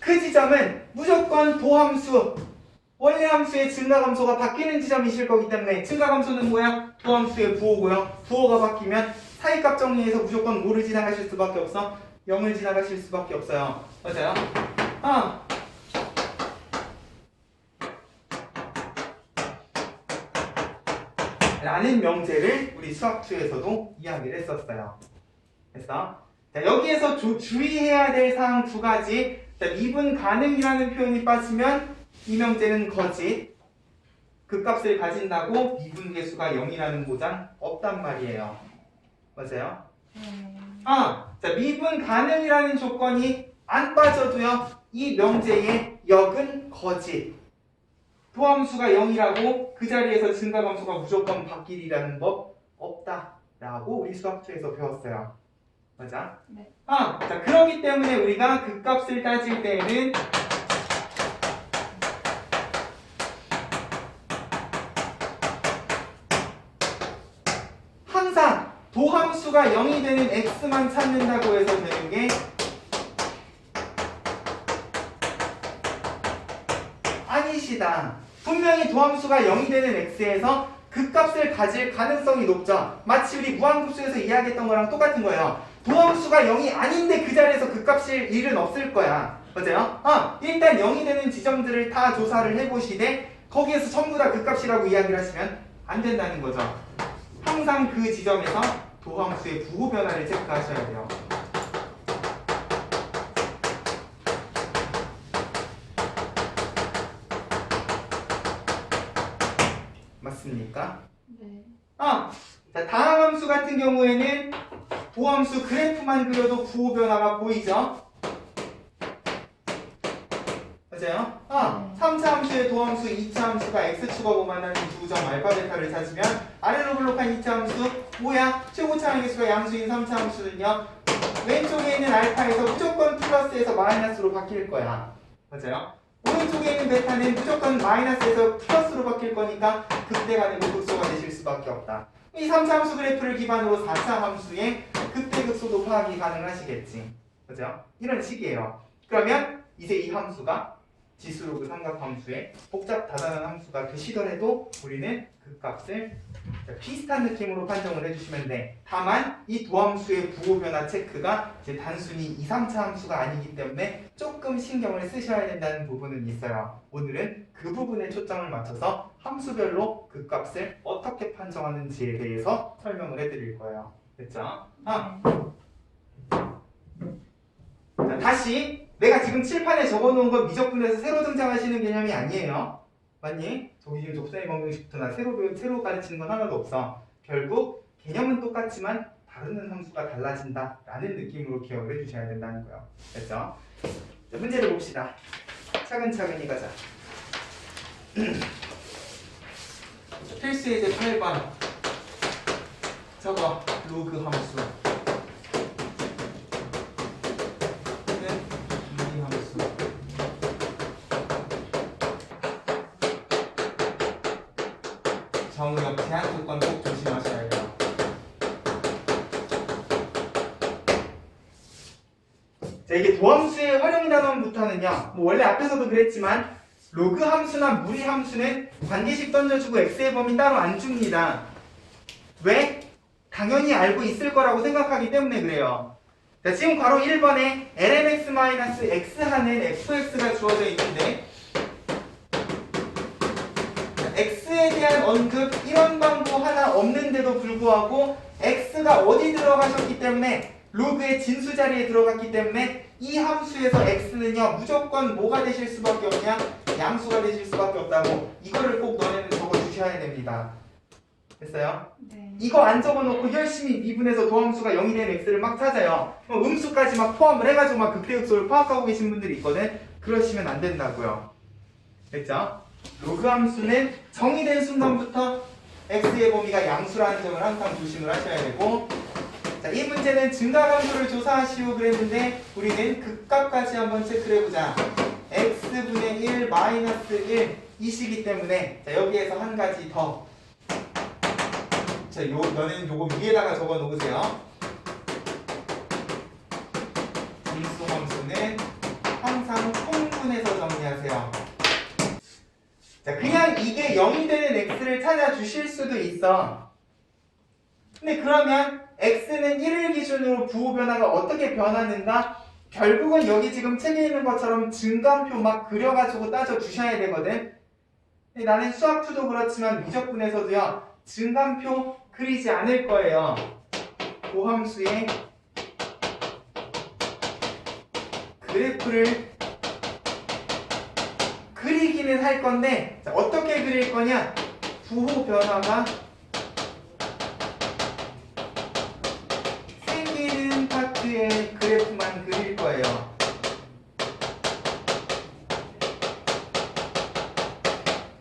그 지점은 무조건 도함수, 원래 함수의 증가감소가 바뀌는 지점이실 거기 때문에 증가감소는 뭐야? 도함수의 부호고요. 부호가 바뀌면 사이값 정리해서 무조건 뭐를 지나가실 수밖에 없어? 0을 지나가실 수밖에 없어요. 맞아요? 라는 명제를 우리 수학2에서도 이야기를 했었어요. 됐어? 자, 여기에서 주의해야 될 사항 두 가지. 자, 미분 가능이라는 표현이 빠지면 이 명제는 거짓. 극값을 가진다고 미분 계수가 0이라는 보장 없단 말이에요. 맞아요? 자, 미분 가능이라는 조건이 안 빠져도요, 이 명제의 역은 거짓. 도함수가 0이라고 그 자리에서 증가감소가 무조건 바뀌리라는 법 없다라고 우리 수학2에서 배웠어요. 맞아? 네. 자, 그렇기 때문에 우리가 극값을 따질 때에는 항상 도함수가 0이 되는 x만 찾는다고 해서 되는 게 아니시다. 분명히 도함수가 0이 되는 x에서 극값을 가질 가능성이 높죠. 마치 우리 무한급수에서 이야기했던 거랑 똑같은 거예요. 도함수가 0이 아닌데 그 자리에서 극값일 일은 없을 거야. 맞아요? 일단 0이 되는 지점들을 다 조사를 해보시되 거기에서 전부 다 극값이라고 이야기를 하시면 안 된다는 거죠. 항상 그 지점에서 도함수의 부호 변화를 체크하셔야 돼요. 맞습니까? 네. 자, 다항함수 같은 경우에는 도함수 그래프만 그려도 부호 변화가 보이죠? 맞아요? 3차 함수의 도함수, 2차 함수가 x축하고 만나는 두 점 알파 베타를 찾으면 아래로 블록한 2차 함수 뭐야? 최고차항 개수가 양수인 3차 함수는요, 왼쪽에 있는 알파에서 무조건 플러스에서 마이너스로 바뀔 거야. 맞아요? 오른쪽에 있는 베타는 무조건 마이너스에서 플러스로 바뀔 거니까 극대가 되고 극소가 되실 수밖에 없다. 이 3차 함수 그래프를 기반으로 4차 함수의 극대 극소도 파악이 가능하시겠지. 그죠? 이런 식이에요. 그러면 이제 이 함수가 지수 로그 삼각함수의 복잡 다단한 함수가 되시더라도 우리는 그 값을 비슷한 느낌으로 판정을 해주시면 돼. 다만 이 두 함수의 부호 변화 체크가 이제 단순히 2, 3차 함수가 아니기 때문에 조금 신경을 쓰셔야 된다는 부분은 있어요. 오늘은 그 부분에 초점을 맞춰서 함수별로 그 값을 어떻게 판정하는지에 대해서 설명을 해드릴 거예요. 됐죠? 자, 다시 내가 지금 칠판에 적어놓은 건 미적분에서 새로 등장하시는 개념이 아니에요. 맞니? 저기 지금 접선의 방정식부터 새로 가르치는 건 하나도 없어. 결국 개념은 똑같지만 다루는 함수가 달라진다 라는 느낌으로 기억을 해주셔야 된다는 거예요. 됐죠? 자, 문제를 봅시다. 차근차근히 가자. 필수 예제 8번 저거 로그 함수 이 함수 정의역 제한 조건 꼭 조심하셔야 돼요. 자, 이게 도함수의 활용 단원부터는요, 뭐 원래 앞에서도 그랬지만 로그 함수나 무리 함수는 관계식 던져주고 x의 범위 따로 안 줍니다. 왜? 당연히 알고 있을 거라고 생각하기 때문에 그래요. 자, 지금 괄호 1번에 lnx-x 하는 fx가 주어져 있는데 x에 대한 언급 이런 방법 하나 없는데도 불구하고 x가 어디 들어가셨기 때문에 로그의 진수 자리에 들어갔기 때문에 이 함수에서 x는요 무조건 뭐가 되실 수밖에 없냐? 양수가 되실 수밖에 없다고. 이거를 꼭 너네는 적어 주셔야 됩니다. 됐어요? 네. 이거 안 적어놓고 열심히 미분해서 도함수가 0이 된 x를 막 찾아요. 음수까지 막 포함을 해가지고 막 극대극소를 파악하고 계신 분들이 있거든. 그러시면 안 된다고요. 됐죠? 로그 함수는 정의된 순간부터 x의 범위가 양수라는 점을 항상 조심을 하셔야 되고, 자, 이 문제는 증가함수를 조사하시오 그랬는데 우리는 극값까지 한번 체크를 해보자. x분의 1 마이너스 1 이시기 때문에 자, 여기에서 한 가지 더. 자, 너는 요거 위에다가 적어 놓으세요. 인수함수는 항상 통분해서 정리하세요. 자, 그냥 이게 0이 되는 x를 찾아주실 수도 있어. 근데 그러면 x는 1을 기준으로 부호 변화가 어떻게 변하는가? 결국은 여기 지금 책에 있는 것처럼 증감표 막 그려가지고 따져주셔야 되거든. 근데 나는 수학2도 그렇지만 미적분에서도요 증감표 그리지 않을 거예요. 도함수의 그래프를 그리기는 할 건데, 자, 어떻게 그릴 거냐? 부호 변화가 생기는 파트의 그래프만 그릴 거예요.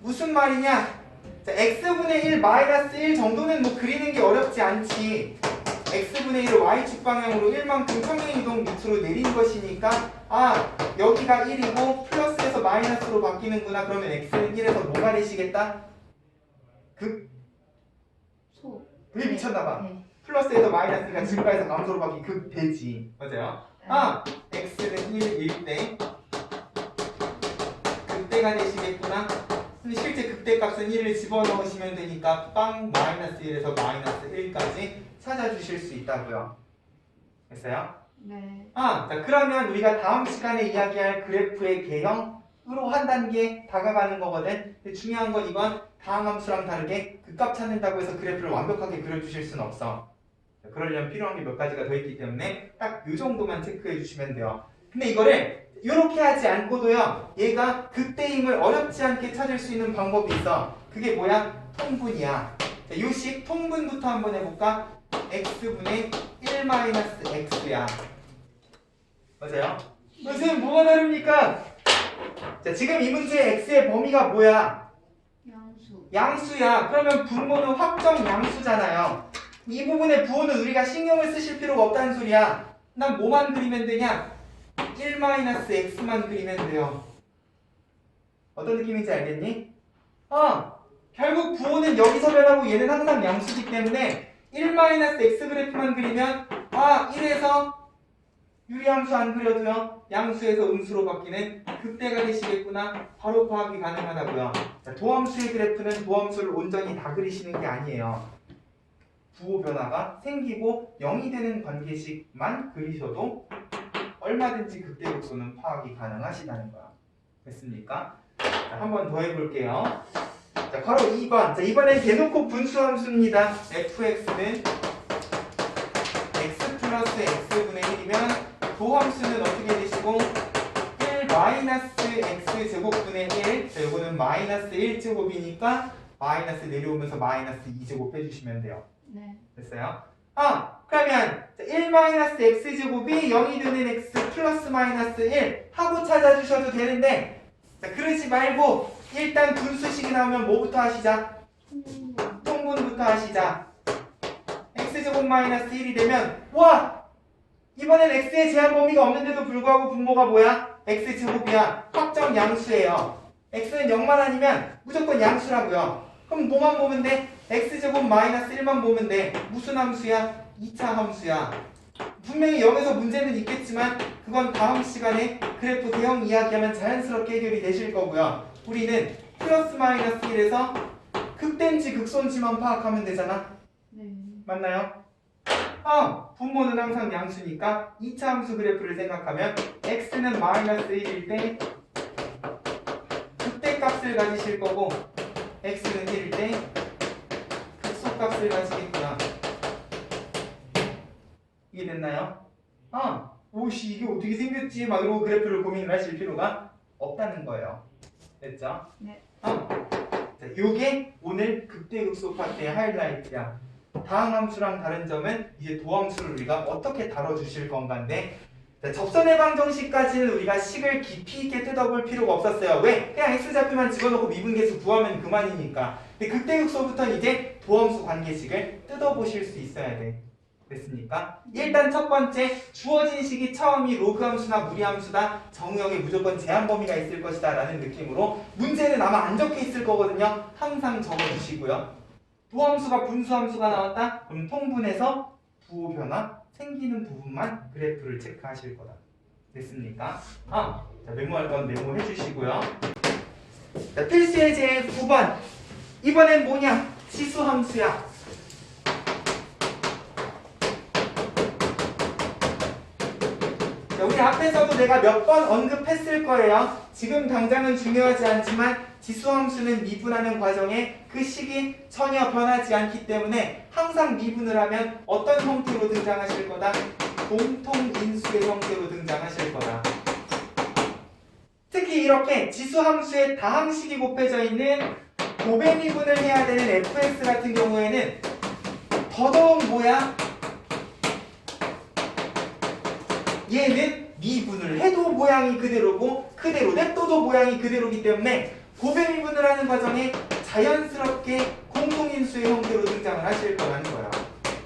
무슨 말이냐? 자, x분의 1 마이너스 1 정도는 뭐 그리는 게 어렵지 않지. x분의 1을 y축 방향으로 1만큼 평행이동 밑으로 내린 것이니까 아 여기가 1이고 플러스에서 마이너스로 바뀌는구나. 그러면 x는 1에서 뭐가 되시겠다? 그게 미쳤나봐. 네. 플러스에서 마이너스가 증가해서 감소로 바뀌 극되지. 맞아요? 아 x는 1일 때 극대가 되시겠구나. 근데 실제 극대값은 1을 집어넣으시면 되니까 빵 마이너스 1에서 마이너스 1까지 찾아주실 수 있다고요. 됐어요? 네. 자, 그러면 우리가 다음 시간에 이야기할 그래프의 개형으로 한 단계 다가가는 거거든. 근데 중요한 건 이건 다음 함수랑 다르게 극값 찾는다고 해서 그래프를 완벽하게 그려주실 수는 없어. 그러려면 필요한 게 몇 가지가 더 있기 때문에 딱 이 정도만 체크해 주시면 돼요. 근데 이거를 이렇게 하지 않고도요 얘가 극대임을 어렵지 않게 찾을 수 있는 방법이 있어. 그게 뭐야? 통분이야. 자, 요식 통분부터 한번 해볼까? x분의 1 마이너스 x야. 맞아요? 선생님 뭐가 다릅니까? 자, 지금 이 문제의 x의 범위가 뭐야? 양수. 양수야. 그러면 분모는 확정 양수잖아요. 이 부분의 부호는 우리가 신경을 쓰실 필요가 없다는 소리야. 난 뭐만 그리면 되냐? 1 마이너스 x만 그리면 돼요. 어떤 느낌인지 알겠니? 결국 부호는 여기서 변하고 얘는 항상 양수기 때문에 1 마이너스 x 그래프만 그리면 1에서 유리함수 안 그려도요. 양수에서 음수로 바뀌는 극대가 되시겠구나. 바로 파악이 가능하다고요. 자, 도함수의 그래프는 도함수를 온전히 다 그리시는 게 아니에요. 부호 변화가 생기고 0이 되는 관계식만 그리셔도 얼마든지 극대극소는 파악이 가능하시다는 거야. 됐습니까? 자, 한 번 더 해볼게요. 자, 바로 2번. 자, 이번엔 대놓고 분수함수입니다. fx는 x 플러스 x분의 1이면 도함수는 어떻게 되시고 1 마이너스 x 제곱분의 1. 자, 요거는 마이너스 1제곱이니까 마이너스 내려오면서 마이너스 2제곱 해주시면 돼요. 네. 됐어요? 그러면 1 마이너스 x제곱이 0이 되는 x 플러스 마이너스 1 하고 찾아주셔도 되는데, 자, 그러지 말고 일단 분수식이 나오면 뭐부터 하시자? 통분부터 하시자. x제곱 마이너스 1이 되면 와! 이번엔 x의 제한 범위가 없는데도 불구하고 분모가 뭐야? x제곱이야. 확정 양수예요. x는 0만 아니면 무조건 양수라고요. 그럼 뭐만 보면 돼? x제곱 마이너스 1만 보면 돼. 무슨 함수야? 2차 함수야. 분명히 0에서 문제는 있겠지만 그건 다음 시간에 그래프 대형 이야기하면 자연스럽게 해결이 되실 거고요. 우리는 플러스 마이너스 1에서 극대인지 극소인지만 파악하면 되잖아. 네. 맞나요? 분모는 항상 양수니까 2차 함수 그래프를 생각하면 x는 마이너스 1일 때 극대값을 가지실 거고 x는 1일 때 극소값을 가지겠구나. 이게 됐나요? 오씨 이게 어떻게 생겼지? 막 이러고 그래프를 고민을 하실 필요가 없다는 거예요. 됐죠? 네. 자, 요게 오늘 극대극소 파트의 하이라이트야. 다항 함수랑 다른 점은 이제 도함수를 우리가 어떻게 다뤄주실 건가인데, 자, 접선의 방정식까지는 우리가 식을 깊이 있게 뜯어볼 필요가 없었어요. 왜? 그냥 x좌표만 집어넣고 미분계수 구하면 그만이니까. 근데 극대극소부터는 이제 도함수 관계식을 뜯어보실 수 있어야 돼. 됐습니까? 일단 첫 번째, 주어진 식이 처음이 로그 함수나 무리 함수다. 정의역에 무조건 제한 범위가 있을 것이다 라는 느낌으로 문제는 아마 안 적혀 있을 거거든요. 항상 적어주시고요. 도함수가 분수함수가 나왔다? 그럼 통분해서 부호 변화 생기는 부분만 그래프를 체크하실 거다. 됐습니까? 자, 메모할 건 메모해 주시고요. 자, 필수의 제 9번. 이번엔 뭐냐? 지수함수야. 자, 우리 앞에서도 내가 몇 번 언급했을 거예요. 지금 당장은 중요하지 않지만 지수함수는 미분하는 과정에 그 식이 전혀 변하지 않기 때문에 항상 미분을 하면 어떤 형태로 등장하실 거다? 공통인수의 형태로 등장하실 거다. 특히 이렇게 지수함수에 다항식이 곱해져 있는 고배 미분을 해야 되는 fx 같은 경우에는 더더욱 뭐야? 얘는 미분을 해도 모양이 그대로고 그대로 냅둬도 모양이 그대로기 때문에 고배 미분을 하는 과정에 자연스럽게 공통인수의 형태로 등장을 하실 거라는 거야.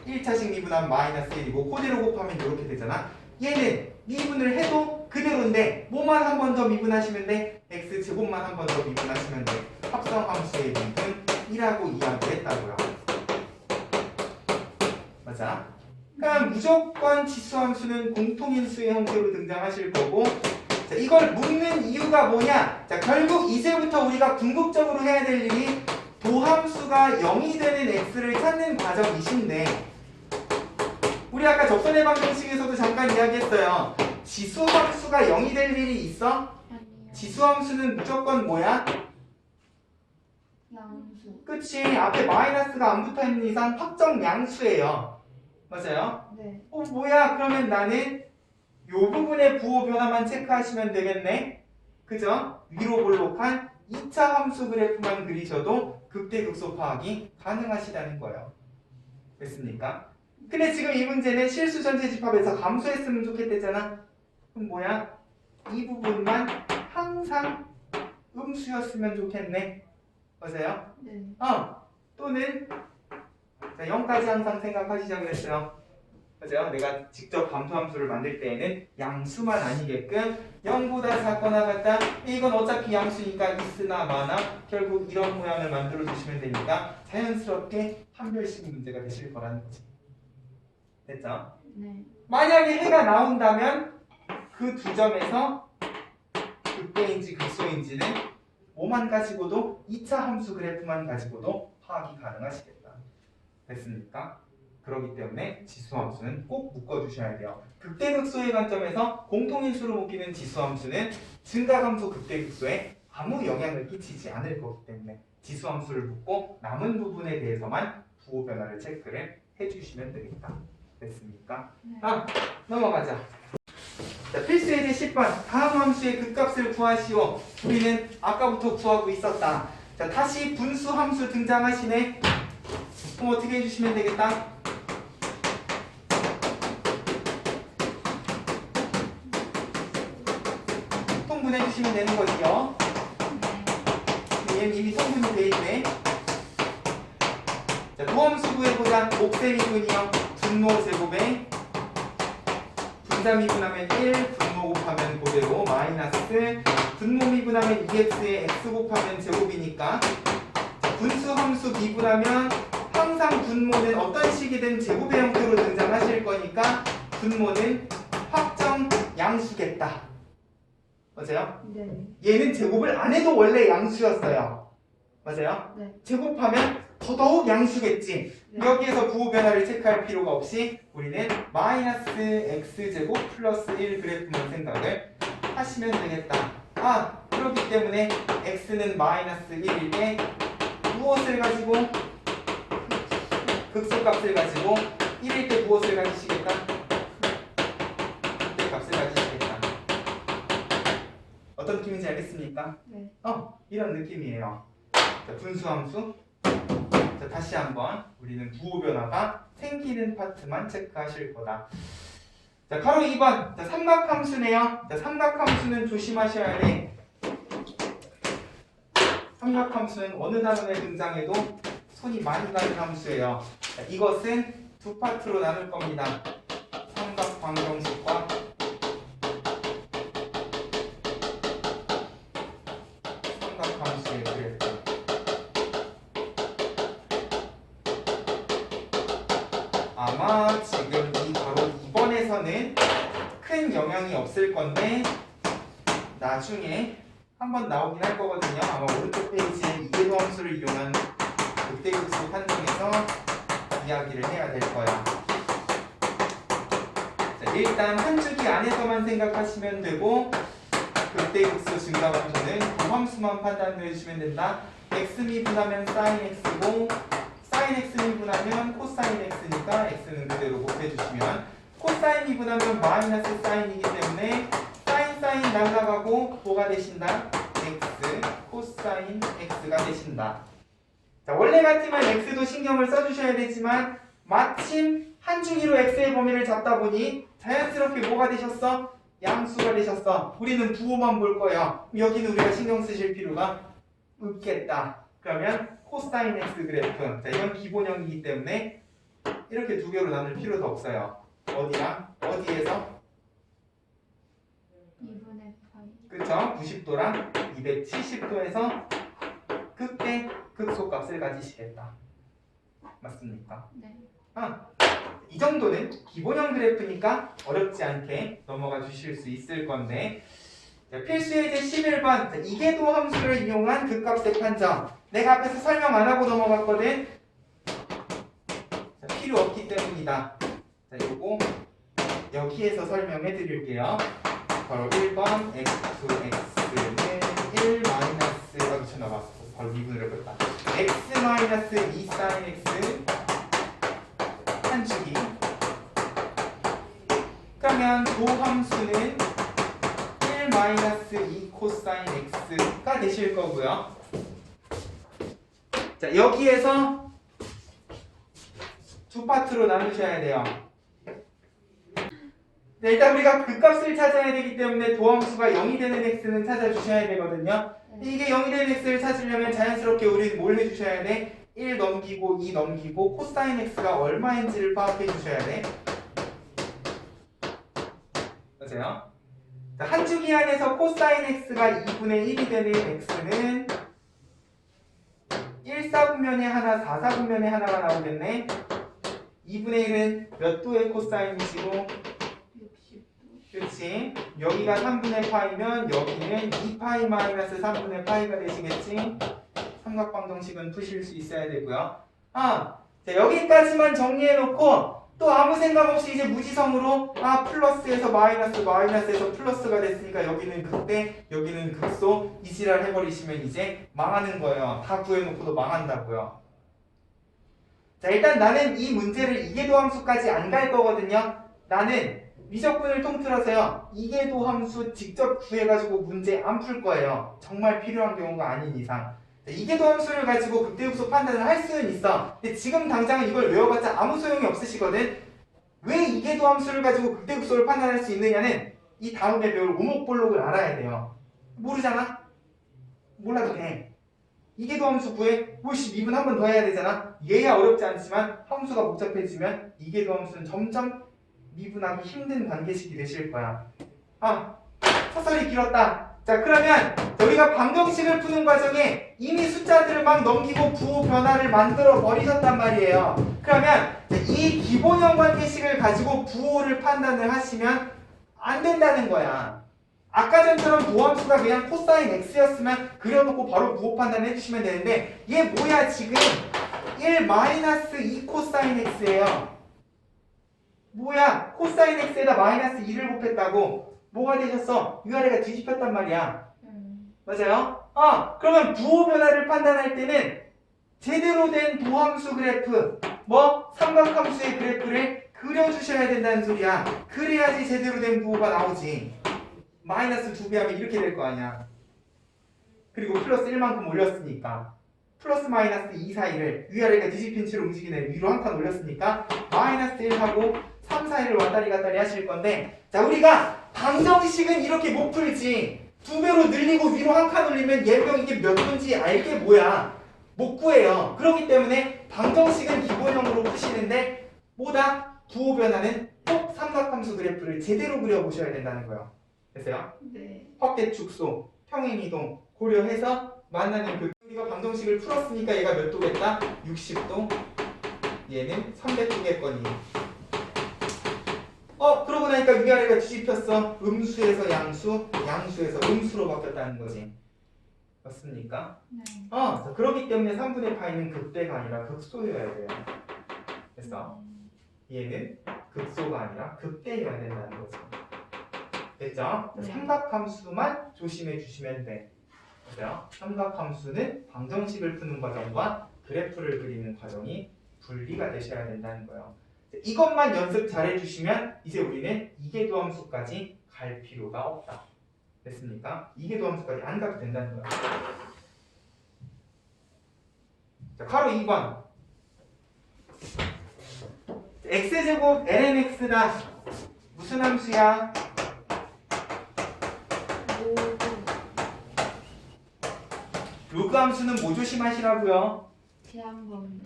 1차식 미분하면 마이너스 1이고 그대로 곱하면 이렇게 되잖아. 얘는 미분을 해도 그대로인데 뭐만 한 번 더 미분하시면 돼? x제곱만 한 번 더 미분하시면 돼. 합성함수의 미분 1하고 2하고 했다고요. 맞아? 그럼 무조건 지수함수는 공통인수의 형태로 등장하실 거고, 자, 이걸 묶는 이유가 뭐냐? 자, 결국 이제부터 우리가 궁극적으로 해야 될 일이 도함수가 0이 되는 x를 찾는 과정이신데, 우리 아까 접선의 방정식에서도 잠깐 이야기했어요. 지수함수가 0이 될 일이 있어? 아니요. 지수함수는 무조건 뭐야? 양수. 그치? 앞에 마이너스가 안 붙어있는 이상 확정 양수예요. 맞아요? 네. 뭐야? 그러면 나는 요 부분의 부호 변화만 체크하시면 되겠네. 그죠? 위로 볼록한 2차 함수 그래프만 그리셔도 극대극소 파악이 가능하시다는 거예요. 됐습니까? 근데 지금 이 문제는 실수 전체 집합에서 감소했으면 좋겠대잖아. 그럼 뭐야? 이 부분만 항상 음수였으면 좋겠네. 맞아요? 네. 또는 자, 0까지 항상 생각하시자 그랬어요. 맞아요? 내가 직접 감소함수를 만들 때에는 양수만 아니게끔 0보다 작거나 같다. 이건 어차피 양수니까 있으나 마나 결국 이런 모양을 만들어 주시면 되니까 자연스럽게 판별식 문제가 되실 거라는 거지. 됐죠? 네. 만약에 해가 나온다면 그 두 점에서 극대인지 극소인지는 뭐만 가지고도 2차 함수 그래프만 가지고도 파악이 가능하시겠다. 됐습니까? 그렇기 때문에 지수함수는 꼭 묶어주셔야 돼요. 극대극소의 관점에서 공통인수로 묶이는 지수함수는 증가함수 극대극소에 아무 영향을 끼치지 않을 거기 때문에 지수함수를 묶고 남은 부분에 대해서만 부호 변화를 체크를 해주시면 되겠다. 됐습니까? 네. 넘어가자. 자, 필수 예제 10번. 다음 함수의 극값을 구하시오. 우리는 아까부터 구하고 있었다. 자, 다시 분수 함수 등장하시네. 그럼 어떻게 해주시면 되겠다? 통분해 주시면 되는 거지요. 얘는 이미 통분이 돼 있네. 자, 도함수 구해보자. 곱셈이분이요. 분모 제곱에 분자 미분하면 1, 분모 곱하면 그대로 마이너스 분모 미분하면 2x에 x 곱하면 제곱이니까 분수 함수 미분하면 항상 분모는 어떤 식이든 제곱의 형태로 등장하실 거니까 분모는 확정 양수겠다. 맞아요? 네. 얘는 제곱을 안 해도 원래 양수였어요. 맞아요? 네. 제곱하면 더더욱 양수겠지. 네. 여기에서 부호 변화를 체크할 필요가 없이 우리는 마이너스 x제곱 플러스 1 그래프만 생각을 하시면 되겠다. 그렇기 때문에 x는 마이너스 1일 때 무엇을 가지고? 극소값을 가지고 1일 때 무엇을 가지시겠다? 극대값을 가지시겠다. 어떤 느낌인지 알겠습니까? 네. 이런 느낌이에요. 자, 분수함수. 자, 다시 한번 우리는 부호 변화가 생기는 파트만 체크하실 거다. 자, 가로 2번. 자, 삼각함수네요. 자, 삼각함수는 조심하셔야 돼. 삼각함수는 어느 단원에 등장해도 손이 많이 가는 함수예요. 자, 이것은 두 파트로 나눌 겁니다. 삼각 방정식과 삼각함수의 그래프. 아마 지금 이 바로 2번에서는 큰 영향이 없을 건데 나중에 한번 나오긴 할 거거든요. 아마 오른쪽 페이지에 이계도 함수를 이용한 극대극소 판정에서 이야기를 해야 될 거야. 자, 일단 한 주기 안에서만 생각하시면 되고 극대극소 증가함수는 도함수만 판단을 해주시면 된다. x 미분하면 sin x고 sin x 미분하면 코사인 x니까 x는 그대로 곱해주시면 코사인 미분하면 마이너스 사인이기 때문에 사인 날라가고 뭐가 되신다? x 코사인 x가 되신다. 자, 원래 같으면 x도 신경을 써주셔야 되지만 마침 한 주기로 x의 범위를 잡다 보니 자연스럽게 뭐가 되셨어? 양수가 되셨어. 우리는 부호만 볼 거예요. 여기는 우리가 신경 쓰실 필요가 없겠다. 그러면 코사인 x 그래프. 자, 이건 기본형이기 때문에 이렇게 두 개로 나눌 필요도 없어요. 어디랑 어디에서? 2분의 파이. 그쵸? 90도랑 270도에서 극대 극소값을 가지시겠다. 맞습니까? 네. 이 정도는 기본형 그래프니까 어렵지 않게 넘어가 주실 수 있을 건데, 자, 필수 예제 11번. 자, 이계도 함수를 이용한 극값의 판정. 내가 앞에서 설명 안 하고 넘어갔거든. 자, 필요 없기 때문이다. 자, 요거 여기에서 설명해 드릴게요. 바로 1번 x는 1 마이너스 미쳐나가 바로 미분을 해볼까. x 마이너스 2 sin x 한 주기. 그러면 도함수는 1 마이너스 2 코사인 x가 되실 거고요. 자, 여기에서 두 파트로 나누셔야 돼요. 네, 일단 우리가 극값을 찾아야 되기 때문에 도함수가 0이 되는 x는 찾아주셔야 되거든요. 이게 0이 되는 x를 찾으려면 자연스럽게 우리는 뭘 해주셔야 돼? 1 넘기고 2 넘기고 코사인 x가 얼마인지를 파악해 주셔야 돼. 맞아요? 자, 한 주기 안에서 코사인 x가 2분의 1이 되는 x는 1사분면에 하나, 4사분면에 하나가 나오겠네. 2분의 1은 몇 도의 코사인이시고 60도. 그렇지. 여기가 3분의 파이면 여기는 2파이 마이너스 3분의 파이가 되시겠지. 삼각방정식은 푸실 수 있어야 되고요. 자, 여기까지만 정리해놓고 또 아무 생각 없이 이제 무지성으로 플러스에서 마이너스 마이너스에서 플러스가 됐으니까 여기는 극대 여기는 극소 이 지랄 해버리시면 이제 망하는 거예요. 다 구해놓고도 망한다고요. 자, 일단 나는 이 문제를 이계도함수까지 안 갈 거거든요. 나는 미적분을 통틀어서요 이계도 함수 직접 구해가지고 문제 안 풀 거예요. 정말 필요한 경우가 아닌 이상. 자, 이계도 함수를 가지고 극대극소 판단을 할 수는 있어. 근데 지금 당장 이걸 외워봤자 아무 소용이 없으시거든. 왜 이계도 함수를 가지고 극대극소를 판단할 수 있느냐는 이 다음에 배울 오목볼록을 알아야 돼요. 모르잖아? 몰라도 돼. 이계도 함수 구해 52분 한 번 더 해야 되잖아. 얘야 어렵지 않지만 함수가 복잡해지면 이계도 함수는 점점 미분하기 힘든 관계식이 되실 거야. 사설이 길었다. 자, 그러면 우리가 방정식을 푸는 과정에 이미 숫자들을 막 넘기고 부호 변화를 만들어 버리셨단 말이에요. 그러면 이 기본형 관계식을 가지고 부호를 판단을 하시면 안 된다는 거야. 아까 전처럼 부호함수가 그냥 코사인 x였으면 그려놓고 바로 부호 판단해 주시면 되는데 얘 뭐야 지금 1-2 코사인 x예요. 뭐야 코사인 x에다 마이너스 2를 곱했다고 뭐가 되셨어? 위아래가 뒤집혔단 말이야. 맞아요? 그러면 부호 변화를 판단할 때는 제대로 된 도함수 그래프 삼각함수의 그래프를 그려주셔야 된다는 소리야. 그래야지 제대로 된 부호가 나오지. 마이너스 2배 하면 이렇게 될 거 아니야. 그리고 플러스 1만큼 올렸으니까 플러스 마이너스 2 사이를 위아래가 뒤집힌 채로 움직이는 위로 한 칸 올렸으니까 마이너스 1하고 3 사이를 왔다리 갔다리 하실 건데 자 우리가 방정식은 이렇게 못 풀지. 2배로 늘리고 위로 한 칸 올리면 얘명 이게 몇 도인지 알게 뭐야. 못 구해요. 그렇기 때문에 방정식은 기본형으로 푸시는데 뭐다? 부호 변화는 꼭 삼각함수 그래프를 제대로 그려보셔야 된다는 거예요. 됐어요? 네. 확대 축소, 평행이동 고려해서 만나는 그 우리가 방정식을 풀었으니까 얘가 몇 도겠다? 60도. 얘는 300도겠거니. 그러고 나니까 위아래가 뒤집혔어. 음수에서 양수, 양수에서 음수로 바뀌었다는 거지. 맞습니까? 네. 자, 그렇기 때문에 3분의 파이는 극대가 아니라 극소여야 돼요. 됐어? 얘는 극소가 아니라 극대여야 된다는 거지. 됐죠? 네. 삼각함수만 조심해 주시면 돼. 됐어요? 삼각함수는 방정식을 푸는 과정과 그래프를 그리는 과정이 분리가 되셔야 된다는 거예요. 이것만 연습 잘 해주시면 이제 우리는 이계도함수까지 갈 필요가 없다. 됐습니까? 이계도함수까지 안 가도 된다는 거예요. 자, 바로 2번. x제곱 lnx다. 무슨 함수야? 로그 함수는 뭐 조심하시라고요? 제한범위.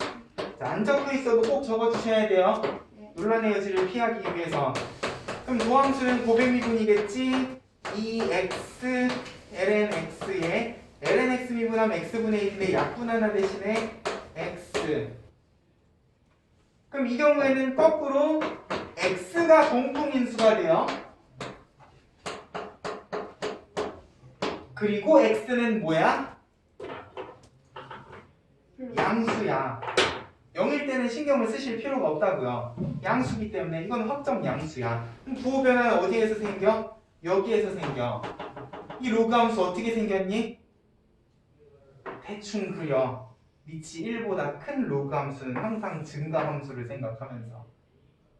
자, 안 적혀 있어도 꼭 적어 주셔야 돼요. 네. 논란의 여지를 피하기 위해서. 그럼 도함수는 고백미분이겠지? 2x lnx에 lnx 미분하면 x분의 1인데 약분 하나 대신에 x. 그럼 이 경우에는 거꾸로 x가 공통인수가 돼요. 그리고 x는 뭐야? 양수야. 0일 때는 신경을 쓰실 필요가 없다고요. 양수기 때문에 이건 확정 양수야. 그럼 부호 변화는 어디에서 생겨? 여기에서 생겨. 이 로그 함수 어떻게 생겼니? 대충 그려. 밑이 1보다 큰 로그 함수는 항상 증가 함수를 생각하면서.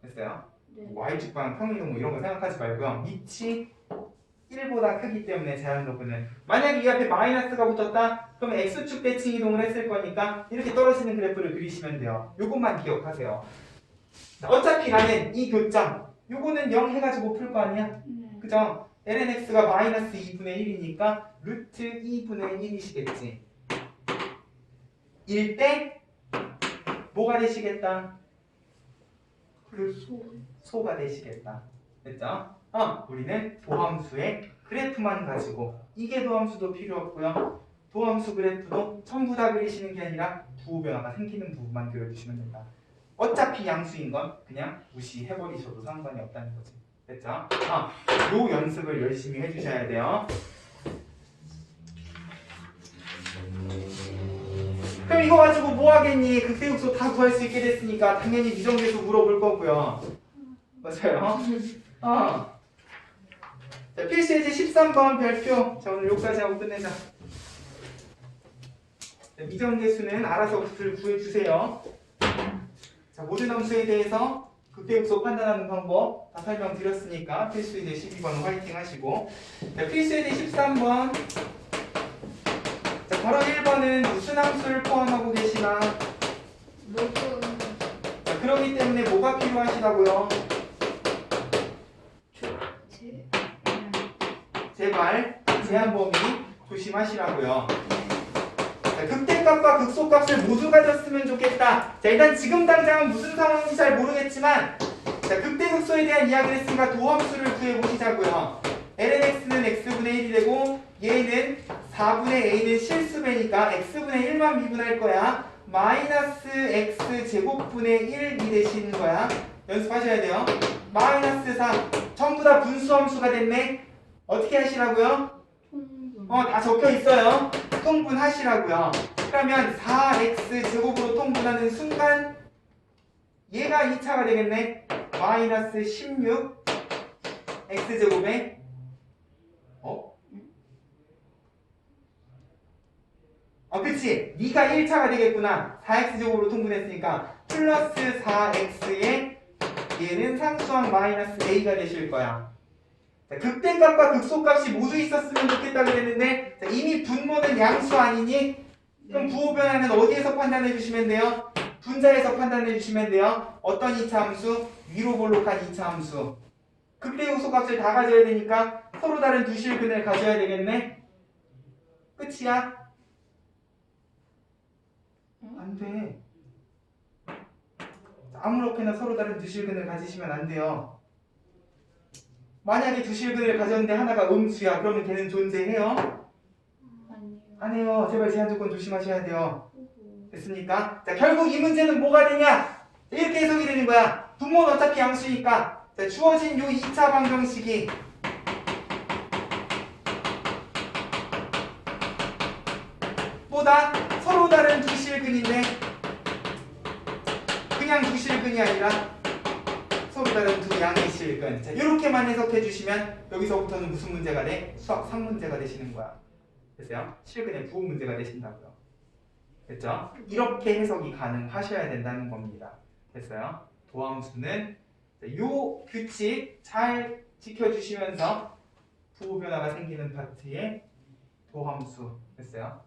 됐어요? 네. y축방 평이동 뭐 이런 거 생각하지 말고요. 밑이 1보다 크기 때문에 제한 로그는 만약에 이 앞에 마이너스가 붙었다? 그럼 x축 대칭 이동을 했을 거니까 이렇게 떨어지는 그래프를 그리시면 돼요. 요것만 기억하세요. 어차피 나는 이 교점 요거는 0 해가지고 풀 거 아니야? 네. 그죠? lnx가 마이너스 2분의 1이니까 루트 2분의 1이시겠지. 1 때 뭐가 되시겠다? 소가 되시겠다. 됐죠? 우리는 도함수의 그래프만 가지고 이게 도함수도 필요 없고요. 도함수 그래프도 전부 다 그리시는 게 아니라 부호 변화가 생기는 부분만 그려주시면 된다. 어차피 양수인 건 그냥 무시해버리셔도 상관이 없다는 거지. 됐죠? 요 연습을 열심히 해주셔야 돼요. 그럼 이거 가지고 뭐 하겠니? 극대극소 다 구할 수 있게 됐으니까 당연히 미정계수 물어볼 거고요. 맞아요? 자, 필수예제 13번 별표. 자, 오늘 여기까지 하고 끝내자. 자, 미정계수는 알아서 글 구해주세요. 자, 모든 함수에 대해서 극대극소 판단하는 방법 다 설명드렸으니까 필수예제 12번 화이팅 하시고, 자, 필수예제 13번. 자, 바로 1번은 무슨 함수를 포함하고 계시나? 모든 자, 그러기 때문에 뭐가 필요하시다고요? 제발 제한 범위 조심하시라고요. 자, 극대값과 극소값을 모두 가졌으면 좋겠다. 자, 일단 지금 당장은 무슨 상황인지 잘 모르겠지만, 자, 극대극소에 대한 이야기를 했으니까 도함수를 구해보시자고요. ln x는 x분의 1이 되고 얘는 4분의 a는 실수배니까 x분의 1만 미분할 거야. 마이너스 x 제곱분의 1이 되시는 거야. 연습하셔야 돼요. 마이너스 4 전부 다 분수함수가 됐네. 어떻게 하시라고요? 통분 다 적혀 있어요. 통분하시라고요. 그러면 4x 제곱으로 통분하는 순간 얘가 2차가 되겠네. 마이너스 16 x 제곱에 그치. 네가 1차가 되겠구나. 4x 제곱으로 통분했으니까 플러스 4x에 얘는 상수항 마이너스 a가 되실 거야. 자, 극대값과 극소값이 모두 있었으면 좋겠다 그랬는데, 자, 이미 분모는 양수 아니니? 그럼 부호 변화는 어디에서 판단해 주시면 돼요? 분자에서 판단해 주시면 돼요. 어떤 2차 함수? 위로 볼록한 2차 함수. 극대극소값을 다 가져야 되니까 서로 다른 두 실근을 가져야 되겠네. 끝이야? 안 돼. 아무렇게나 서로 다른 두 실근을 가지시면 안 돼요. 만약에 두 실근을 가졌는데 하나가 음수야. 그러면 걔는 존재해요? 아니요. 안 해요. 제발 제한 조건 조심하셔야 돼요. 됐습니까? 자, 결국 이 문제는 뭐가 되냐? 이렇게 해석이 되는 거야. 분모는 어차피 양수니까. 자, 주어진 요 2차 방정식이 보다 서로 다른 두 실근인데, 그냥 두 실근이 아니라 서로 다른 두 양의 실근. 자, 이렇게만 해석해 주시면 여기서부터는 무슨 문제가 돼? 수학 3문제가 되시는 거야. 됐어요? 실근의 부호 문제가 되신다고요. 됐죠? 이렇게 해석이 가능하셔야 된다는 겁니다. 됐어요? 도함수는 요 규칙 잘 지켜주시면서 부호 변화가 생기는 파트의 도함수. 됐어요?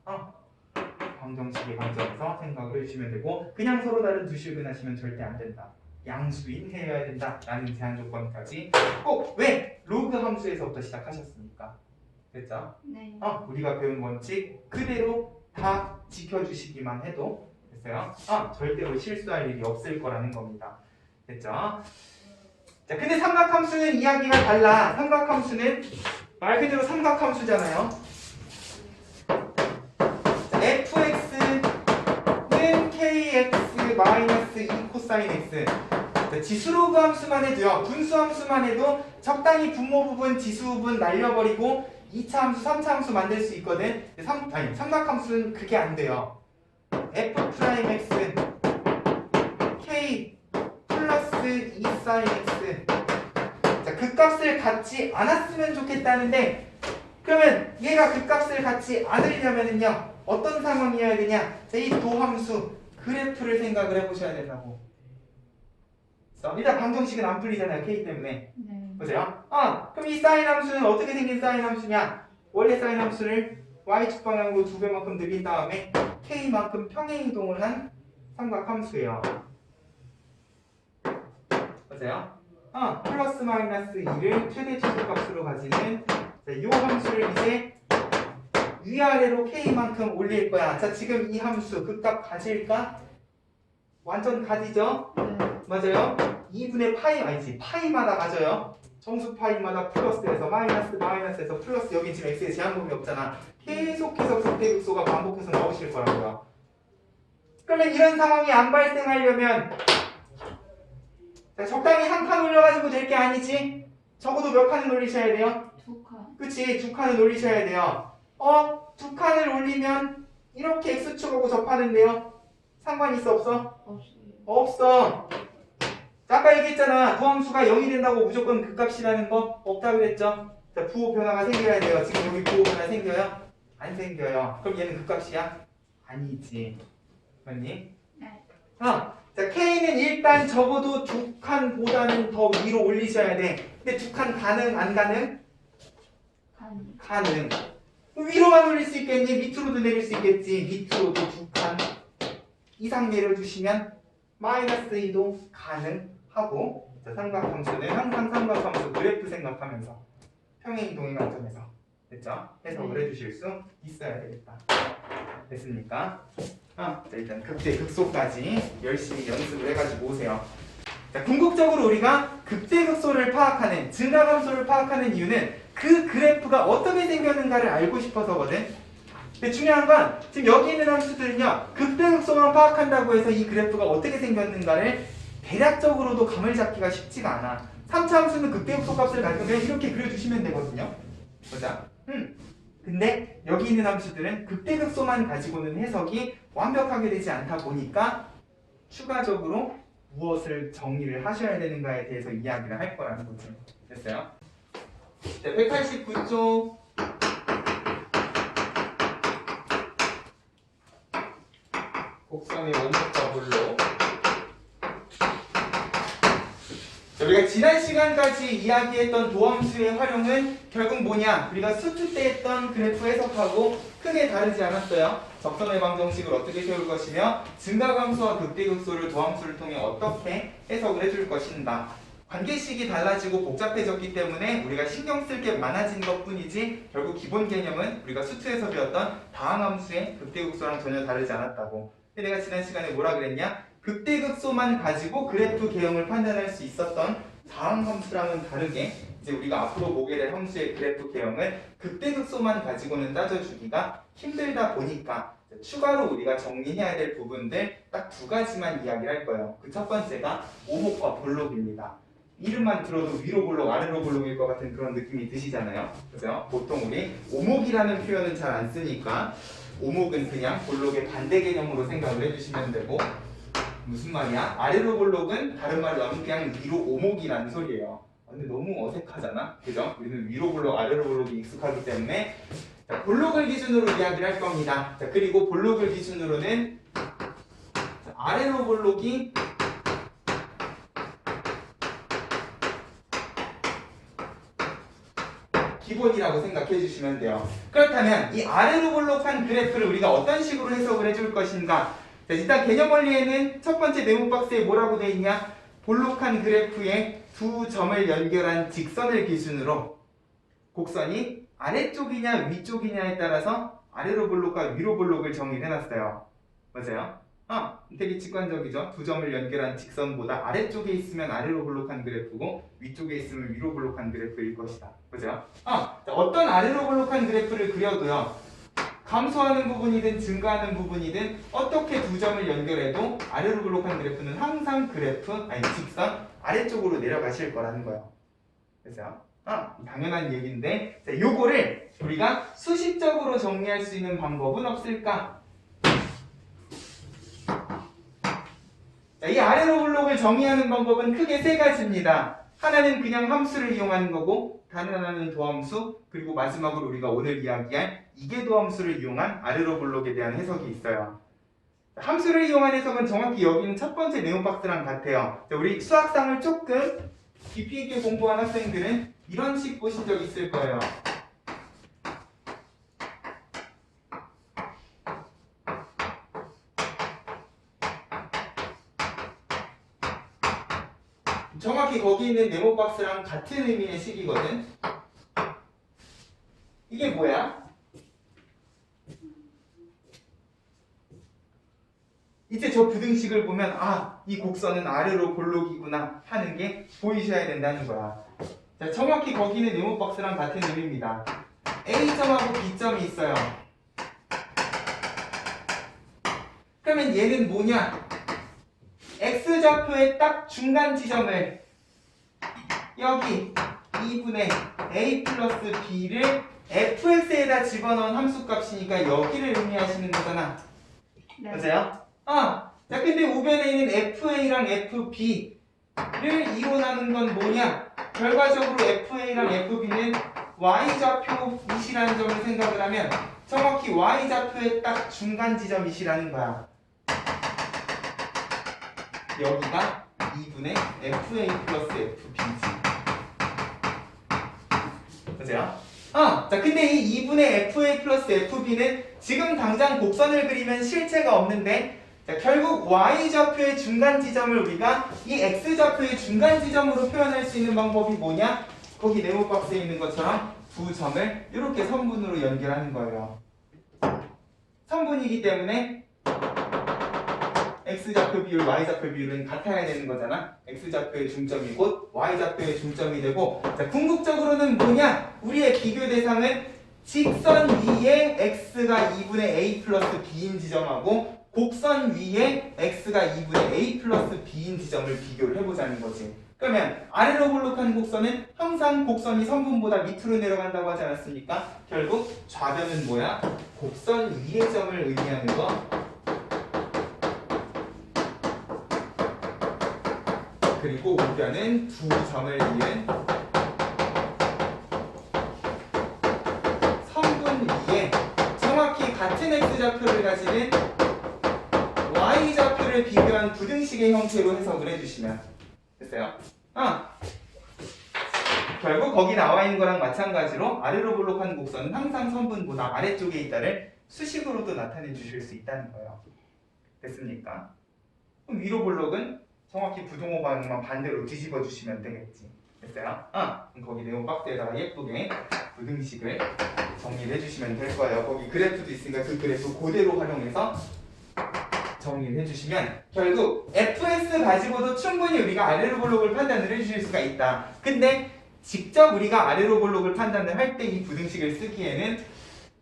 방정식의 관점에서 생각을 해주시면 되고, 그냥 서로 다른 두 실근 하시면 절대 안 된다. 양수인 해야 된다 라는 제한 조건까지 꼭 왜? 로그 함수에서부터 시작하셨으니까. 됐죠? 네. 우리가 배운 원칙 그대로 다 지켜주시기만 해도 됐어요? 절대로 실수할 일이 없을 거라는 겁니다. 됐죠? 자, 근데 삼각함수는 이야기가 달라. 삼각함수는 말 그대로 삼각함수잖아요. 자, fx는 kx-2 코사인 x. 자, 지수로그 함수만 해도요, 분수 함수만 해도 적당히 분모 부분, 지수 부분 날려버리고 2차 함수, 3차 함수 만들 수 있거든. 삼각함수는 그게 안 돼요. f'(x) k 플러스 2 사인 x. 자, 그 값을 갖지 않았으면 좋겠다는데, 그러면 얘가 그 값을 갖지 않으려면은요, 어떤 상황이어야 되냐? 자, 이 도함수 그래프를 생각을 해보셔야 된다고. 일단 방정식은 안 풀리잖아요, k 때문에. 네. 보세요. 그럼 이 사인 함수는 어떻게 생긴 사인 함수냐? 원래 사인 함수를 y축 방향으로 2배만큼 늘린 다음에 k만큼 평행 이동을 한 삼각함수예요. 보세요. 플러스 마이너스 2를 최대 최소값으로 가지는 이 함수를 이제 위아래로 k만큼 올릴 거야. 자, 지금 이 함수 그 값 가질까? 완전 가지죠? 네. 맞아요? 2분의 파이 아니지, 파이마다 가져요. 정수 파이마다 플러스에서 마이너스에서 플러스. 여기 지금 x에 제한범위 없잖아. 계속해서 극대극소가 반복해서 나오실 거라고요. 그러면 이런 상황이 안 발생하려면 자, 적당히 한 칸 올려가지고 될 게 아니지? 적어도 몇 칸을 올리셔야 돼요? 2칸. 그치? 두 칸을 올리셔야 돼요. 두 칸을 올리면 이렇게 x축하고 접하는데요. 상관 있어 없어? 없어요. 없어. 자, 아까 얘기했잖아. 도함수가 0이 된다고 무조건 극값이라는 거 없다 그랬죠? 자, 부호 변화가 생겨야 돼요. 지금 여기 부호 변화 생겨요? 안 생겨요. 그럼 얘는 극값이야? 아니지. 맞니? 네. 자, K는 일단 적어도 두 칸보다는 더 위로 올리셔야 돼. 근데 두 칸 가능, 안 가능? 간. 가능. 위로만 올릴 수 있겠니? 밑으로도 내릴 수 있겠지. 밑으로도 두 칸 이상 내려주시면 마이너스 2도 가능하고, 자, 삼각함수는 항상 삼각함수 그래프 생각하면서 평행 이동의 관점에서 됐죠? 해석을 해주실 수 있어야 되겠다. 됐습니까? 자, 일단 극대 극소까지 열심히 연습을 해가지고 오세요. 자, 궁극적으로 우리가 극대극소를 파악하는, 증가함수를 파악하는 이유는 그 그래프가 어떻게 생겼는가를 알고 싶어서거든. 근데 중요한 건 지금 여기 있는 함수들은요, 극대극소만 파악한다고 해서 이 그래프가 어떻게 생겼는가를 대략적으로도 감을 잡기가 쉽지가 않아. 3차 함수는 극대극소 값을 가지고 그냥 이렇게 그려주시면 되거든요. 보자. 근데 여기 있는 함수들은 극대극소만 가지고는 해석이 완벽하게 되지 않다 보니까 추가적으로 무엇을 정리를 하셔야 되는가에 대해서 이야기를 할 거라는 거죠. 됐어요? 자, 189쪽 곡선의 원목과 볼록. 우리가 지난 시간까지 이야기했던 도함수의 활용은 결국 뭐냐? 우리가 수트 때 했던 그래프 해석하고 크게 다르지 않았어요. 적선외방 정식을 어떻게 세울 것이며 증가함수와 극대극소를 도함수를 통해 어떻게 해석을 해줄 것인가. 관계식이 달라지고 복잡해졌기 때문에 우리가 신경 쓸 게 많아진 것뿐이지 결국 기본 개념은 우리가 수트에서 배웠던 다항함수의 극대극소랑 전혀 다르지 않았다고. 근데 내가 지난 시간에 뭐라 그랬냐? 극대극소만 가지고 그래프 개형을 판단할 수 있었던 다항함수랑은 다르게 이제 우리가 앞으로 보게 될 함수의 그래프 개형을 극대극소만 가지고는 따져주기가 힘들다 보니까 추가로 우리가 정리해야 될 부분들 딱 두 가지만 이야기를 할 거예요. 그 첫 번째가 오목과 볼록입니다. 이름만 들어도 위로 볼록 아래로 볼록일 것 같은 그런 느낌이 드시잖아요. 그죠? 보통 우리 오목이라는 표현은 잘 안 쓰니까 오목은 그냥 볼록의 반대 개념으로 생각을 해주시면 되고, 무슨 말이야? 아래로 볼록은 다른 말로 하면 그냥 위로 오목이라는 소리예요. 근데 너무 어색하잖아? 그죠? 우리는 위로 볼록, 아래로 볼록이 익숙하기 때문에 자, 볼록을 기준으로 이야기를 할 겁니다. 자, 그리고 볼록을 기준으로는 자, 아래로 볼록이 기본이라고 생각해 주시면 돼요. 그렇다면 이 아래로 볼록한 그래프를 우리가 어떤 식으로 해석을 해줄 것인가? 자, 일단 개념 원리에는 첫 번째 네모 박스에 뭐라고 되어 있냐? 볼록한 그래프에 두 점을 연결한 직선을 기준으로 곡선이 아래쪽이냐 위쪽이냐에 따라서 아래로 볼록과 위로 볼록을 정의를 해놨어요. 맞아요? 되게 직관적이죠. 두 점을 연결한 직선보다 아래쪽에 있으면 아래로 볼록한 그래프고 위쪽에 있으면 위로 볼록한 그래프일 것이다. 그죠? 자, 어떤 아래로 볼록한 그래프를 그려도요, 감소하는 부분이든 증가하는 부분이든 어떻게 두 점을 연결해도 아래로 볼록한 그래프는 항상 직선 아래쪽으로 내려가실 거라는 거예요. 그죠? 당연한 얘기인데, 자, 요거를 우리가 수식적으로 정리할 수 있는 방법은 없을까? 자, 이 아래로 볼록을 정의하는 방법은 크게 세 가지입니다. 하나는 그냥 함수를 이용하는 거고, 다른 하나는 도함수, 그리고 마지막으로 우리가 오늘 이야기할 이계도함수를 이용한 아래로 볼록에 대한 해석이 있어요. 함수를 이용한 해석은 정확히 여기는 첫 번째 네모 박스랑 같아요. 자, 우리 수학상을 조금 깊이 있게 공부한 학생들은 이런 식 보신 적 있을 거예요. 정확히 거기 있는 네모 박스랑 같은 의미의 식이거든. 이게 뭐야? 이제 저 부등식을 보면 이 곡선은 아래로 볼록이구나 하는 게 보이셔야 된다는 거야. 자, 정확히 거기는 네모 박스랑 같은 의미입니다. A점하고 B점이 있어요. 그러면 얘는 뭐냐? x좌표의 딱 중간 지점을 여기 2분의 a 플러스 b를 fx에다 집어넣은 함수값이니까 여기를 의미하시는 거잖아. 네. 맞아요? 자 근데 우변에 있는 fa랑 fb를 2로 나눈 건 뭐냐? 결과적으로 fa랑 fb는 y좌표이시라는 점을 생각을 하면 정확히 y좌표의 딱 중간 지점이시라는 거야. 여기가 2분의 fa 플러스 fb지. 맞아요? 자 근데 이 2분의 fa 플러스 fb는 지금 당장 곡선을 그리면 실체가 없는데 자, 결국 y좌표의 중간 지점을 우리가 이 x좌표의 중간 지점으로 표현할 수 있는 방법이 뭐냐? 거기 네모 박스에 있는 것처럼 두 점을 이렇게 선분으로 연결하는 거예요. 선분이기 때문에 x좌표 비율, y좌표 비율은 같아야 되는 거잖아. x좌표의 중점이 곧 y좌표의 중점이 되고 자, 궁극적으로는 뭐냐? 우리의 비교 대상은 직선 위에 x가 2분의 a 플러스 b인 지점하고 곡선 위에 x가 2분의 a 플러스 b인 지점을 비교를 해보자는 거지. 그러면 아래로 볼록한 곡선은 항상 곡선이 선분보다 밑으로 내려간다고 하지 않았습니까? 결국 좌변은 뭐야? 곡선 위의 점을 의미하는 거. 그리고 우변은 두 점을 이은 선분 위에 정확히 같은 x좌표를 가지는 y좌표를 비교한 부등식의 형태로 해석을 해주시면 됐어요. 결국 거기 나와 있는 거랑 마찬가지로 아래로 볼록한 곡선은 항상 선분보다 아래쪽에 있다를 수식으로도 나타내 주실 수 있다는 거예요. 됐습니까? 그럼 위로 볼록은 정확히 부동호 방향만 반대로 뒤집어 주시면 되겠지. 됐어요? 그럼 거기 네모 박스에다가 예쁘게 부등식을 정리를 해주시면 될 거예요. 거기 그래프도 있으니까 그 그래프 그대로 활용해서 정리를 해주시면 결국 fx 가지고도 충분히 우리가 아래로 볼록을 판단을 해주실 수가 있다. 근데 직접 우리가 아래로 볼록을 판단을 할 때 이 부등식을 쓰기에는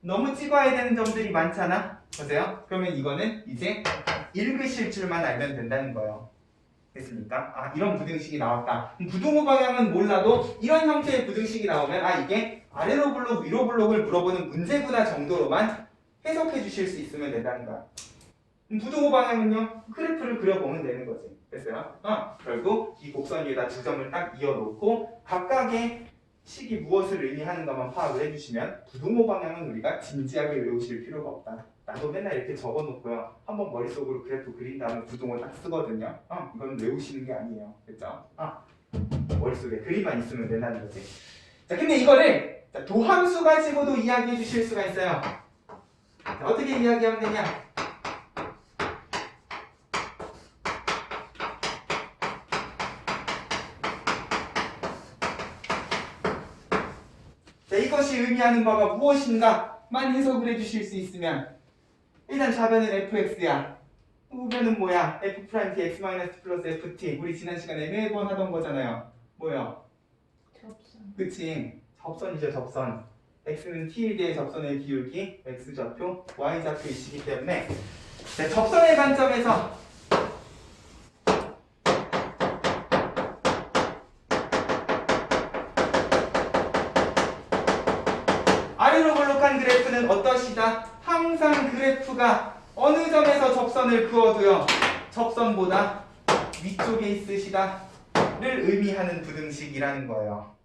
너무 찍어야 되는 점들이 많잖아. 보세요. 그러면 이거는 이제 읽으실 줄만 알면 된다는 거예요. 됐습니까? 이런 부등식이 나왔다. 부동호 방향은 몰라도 이런 형태의 부등식이 나오면 이게 아래로 볼록 위로 볼록을 물어보는 문제구나 정도로만 해석해 주실 수 있으면 된다는 거야. 부동호 방향은요, 그래프를 그려보면 되는 거지. 됐어요? 결국 이 곡선 위에다 두 점을 딱 이어놓고 각각의 식이 무엇을 의미하는가만 파악을 해주시면 부동호 방향은 우리가 진지하게 외우실 필요가 없다. 나도 맨날 이렇게 적어놓고요. 한번 머릿속으로 그래프 그린 다음에 부동호 딱 쓰거든요. 이건 외우시는 게 아니에요. 됐죠? 머릿속에 그림만 있으면 된다는 거지. 자, 근데 이거를 도함수 가지고도 이야기해 주실 수가 있어요. 자, 어떻게 이야기하면 되냐? 자, 이것이 의미하는 바가 무엇인가만 해석을 해주실 수 있으면 일단 좌변은 fx야. 우변은 뭐야? f' x 플러스 ft. 우리 지난 시간에 매번 하던 거잖아요. 뭐야? 접선. 그치? 접선이죠, 접선. x는 t에 대해 접선의 기울기, x좌표, y좌표이시기 때문에 자, 접선의 관점에서 아래로 볼록한 그래프는 어떠시다? 항상 그래프가 어느 점에서 접선을 그어도요 접선보다 위쪽에 있으시다를 의미하는 부등식이라는 거예요.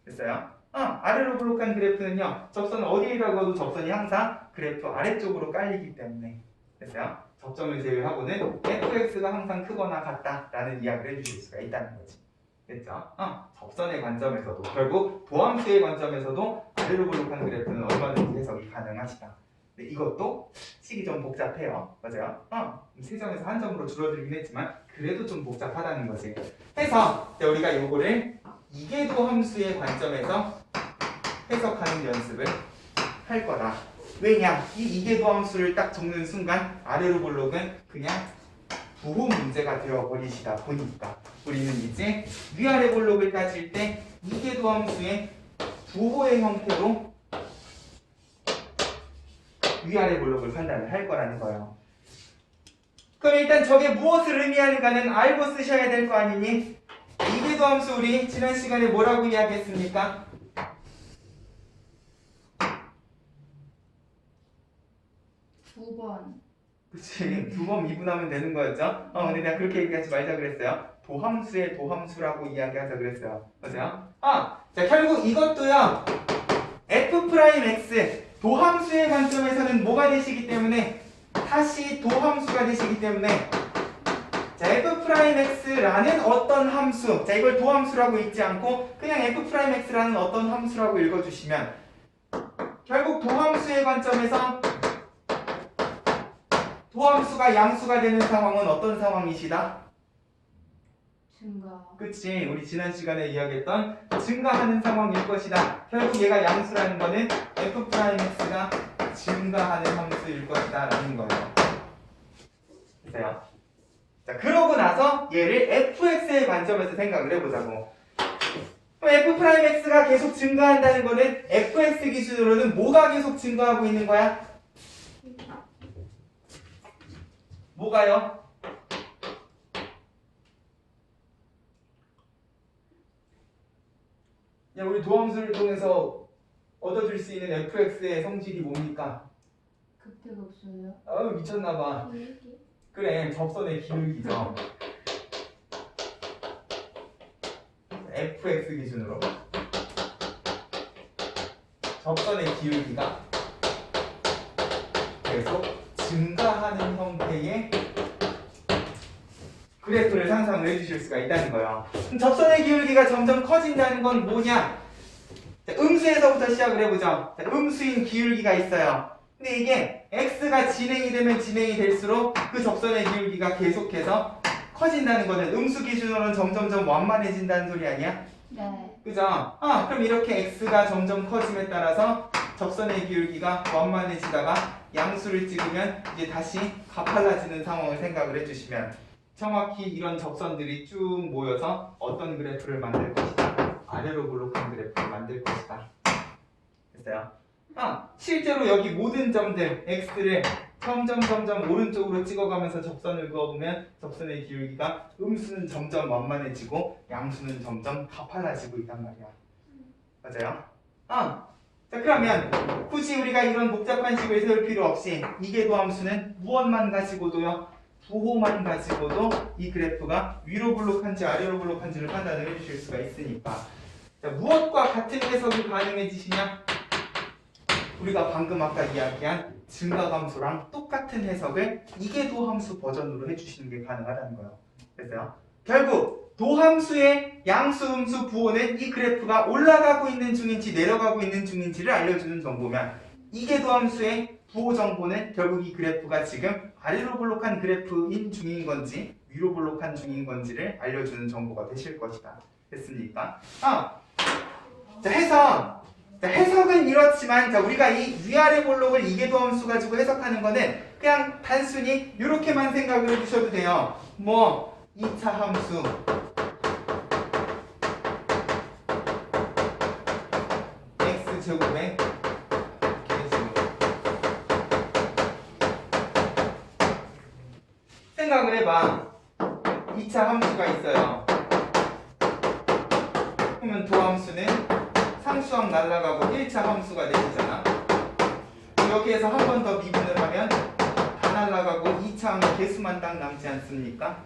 됐어요? 아래로 볼록한 그래프는요 접선을 어디에다 그어도 접선이 항상 그래프 아래쪽으로 깔리기 때문에 됐어요? 접점을 제외하고는 fx가 항상 크거나 같다라는 이야기를 해주실 수가 있다는 거지. 됐죠? 접선의 관점에서도 결국 도함수의 관점에서도 아래로 볼록한 그래프는 얼마든지 해석이 가능하시다. 근데 이것도 식이 좀 복잡해요. 맞아요? 세 점에서 한 점으로 줄어들긴 했지만 그래도 좀 복잡하다는 거지. 해서 우리가 요거를 이계도 함수의 관점에서 해석하는 연습을 할 거다. 왜냐? 이 이계도 함수를 딱 적는 순간 아래로 볼록은 그냥 부호 문제가 되어버리시다 보니까 우리는 이제 위아래 볼록을 따질 때 이계도 함수의 부호의 형태로 위아래 볼록을 판단을 할 거라는 거예요. 그럼 일단 저게 무엇을 의미하는가는 알고 쓰셔야 될 거 아니니? 이계도 함수 우리 지난 시간에 뭐라고 이야기했습니까? 9번. 그치, 두 번 미분하면 되는 거였죠? 근데 내가 그렇게 얘기하지 말자 그랬어요. 도함수의 도함수라고 이야기하자 그랬어요. 맞아요? 자, 결국 이것도요, F'X, 도함수의 관점에서는 뭐가 되시기 때문에, 다시 도함수가 되시기 때문에, 자, F'X라는 어떤 함수, 자, 이걸 도함수라고 읽지 않고, 그냥 F'X라는 어떤 함수라고 읽어주시면, 결국 도함수의 관점에서 도함수가 양수가 되는 상황은 어떤 상황이시다? 증가. 그치, 우리 지난 시간에 이야기했던 증가하는 상황일 것이다. 결국 얘가 양수라는 거는 F'X가 증가하는 함수일 것이다 라는 거예요. 됐어요? 자, 그러고 나서 얘를 Fx의 관점에서 생각을 해보자고. 그럼 F'X가 계속 증가한다는 거는 Fx 기준으로는 뭐가 계속 증가하고 있는 거야? 뭐가요? 야, 우리 도함수를 통해서 얻어줄 수 있는 fx의 성질이 뭡니까? 극대극소요. 아유, 미쳤나봐. 그래, 접선의 기울기죠. fx 기준으로 접선의 기울기가 계속 증가하는 형태의 그래프를 상상을 해주실 수가 있다는 거예요. 그럼 접선의 기울기가 점점 커진다는 건 뭐냐? 자, 음수에서부터 시작을 해보죠. 자, 음수인 기울기가 있어요. 근데 이게 x가 진행이 되면 진행이 될수록 그 접선의 기울기가 계속해서 커진다는 거는 음수 기준으로는 점점점 완만해진다는 소리 아니야? 네. 그죠? 그럼 이렇게 x가 점점 커짐에 따라서 접선의 기울기가 완만해지다가 양수를 찍으면 이제 다시 가팔라지는 상황을 생각을 해주시면 정확히 이런 접선들이 쭉 모여서 어떤 그래프를 만들 것이다. 아래로 볼록한 그래프를 만들 것이다. 됐어요? 실제로 여기 모든 점들 x를 점점 오른쪽으로 찍어가면서 접선을 그어보면 접선의 기울기가 음수는 점점 완만해지고 양수는 점점 가팔라지고 있단 말이야. 맞아요? 자, 그러면 굳이 우리가 이런 복잡한 식을 세울 필요 없이 이계도 함수는 무엇만 가지고도요, 부호만 가지고도 이 그래프가 위로 볼록한지 아래로 볼록한지를 판단을 해주실 수가 있으니까. 자, 무엇과 같은 해석이 가능해지시냐? 우리가 방금 아까 이야기한 증가함수랑 똑같은 해석을 이계도 함수 버전으로 해주시는 게 가능하다는 거예요. 그래서요, 결국 도함수의 양수, 음수, 부호는 이 그래프가 올라가고 있는 중인지 내려가고 있는 중인지를 알려주는 정보면, 이계도 함수의 부호 정보는 결국 이 그래프가 지금 아래로 볼록한 그래프인 중인 건지 위로 볼록한 중인 건지를 알려주는 정보가 되실 것이다. 됐습니까? 자, 해석은 이렇지만, 자, 우리가 이 위아래 볼록을 이계도 함수 가지고 해석하는 거는 그냥 단순히 이렇게만 생각을 해주셔도 돼요. 뭐 2차 함수 x제곱의 계수 생각을 해봐. 2차 함수가 있어요. 그러면 도함수는 상수항 날라가고 1차 함수가 되잖아. 여기에서 한 번 더 미분을 하면 다 날라가고 2차 함수 개수만 딱 남지 않습니까?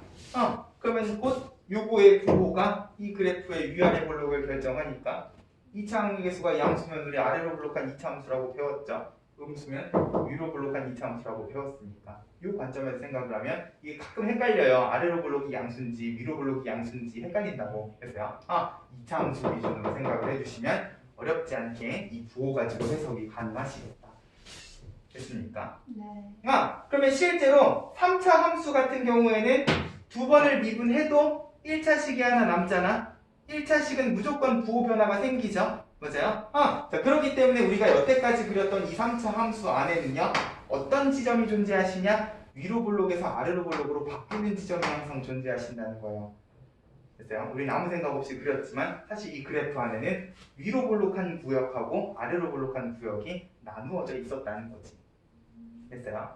그러면 곧 요거의 부호가 이 그래프의 위아래 볼록을 결정하니까 2차 함수 개수가 양수면 우리 아래로 볼록한 2차 함수라고 배웠죠. 음수면 위로 볼록한 2차 함수라고 배웠으니까 이 관점에서 생각을 하면 이게 가끔 헷갈려요. 아래로 볼록이 양수인지 위로 볼록이 양수인지 헷갈린다고 했어요. 2차 함수 기준으로 생각을 해주시면 어렵지 않게 이 부호 가지고 해석이 가능하시겠다. 됐습니까? 네. 그러면 실제로 3차 함수 같은 경우에는 두 번을 미분해도 1차식이 하나 남잖아. 1차식은 무조건 부호 변화가 생기죠. 맞아요? 자, 그렇기 때문에 우리가 여태까지 그렸던 이 3차 함수 안에는요, 어떤 지점이 존재하시냐? 위로 볼록에서 아래로 볼록으로 바뀌는 지점이 항상 존재하신다는 거예요. 됐어요? 우리는 아무 생각 없이 그렸지만 사실 이 그래프 안에는 위로 볼록한 구역하고 아래로 볼록한 구역이 나누어져 있었다는 거지. 됐어요?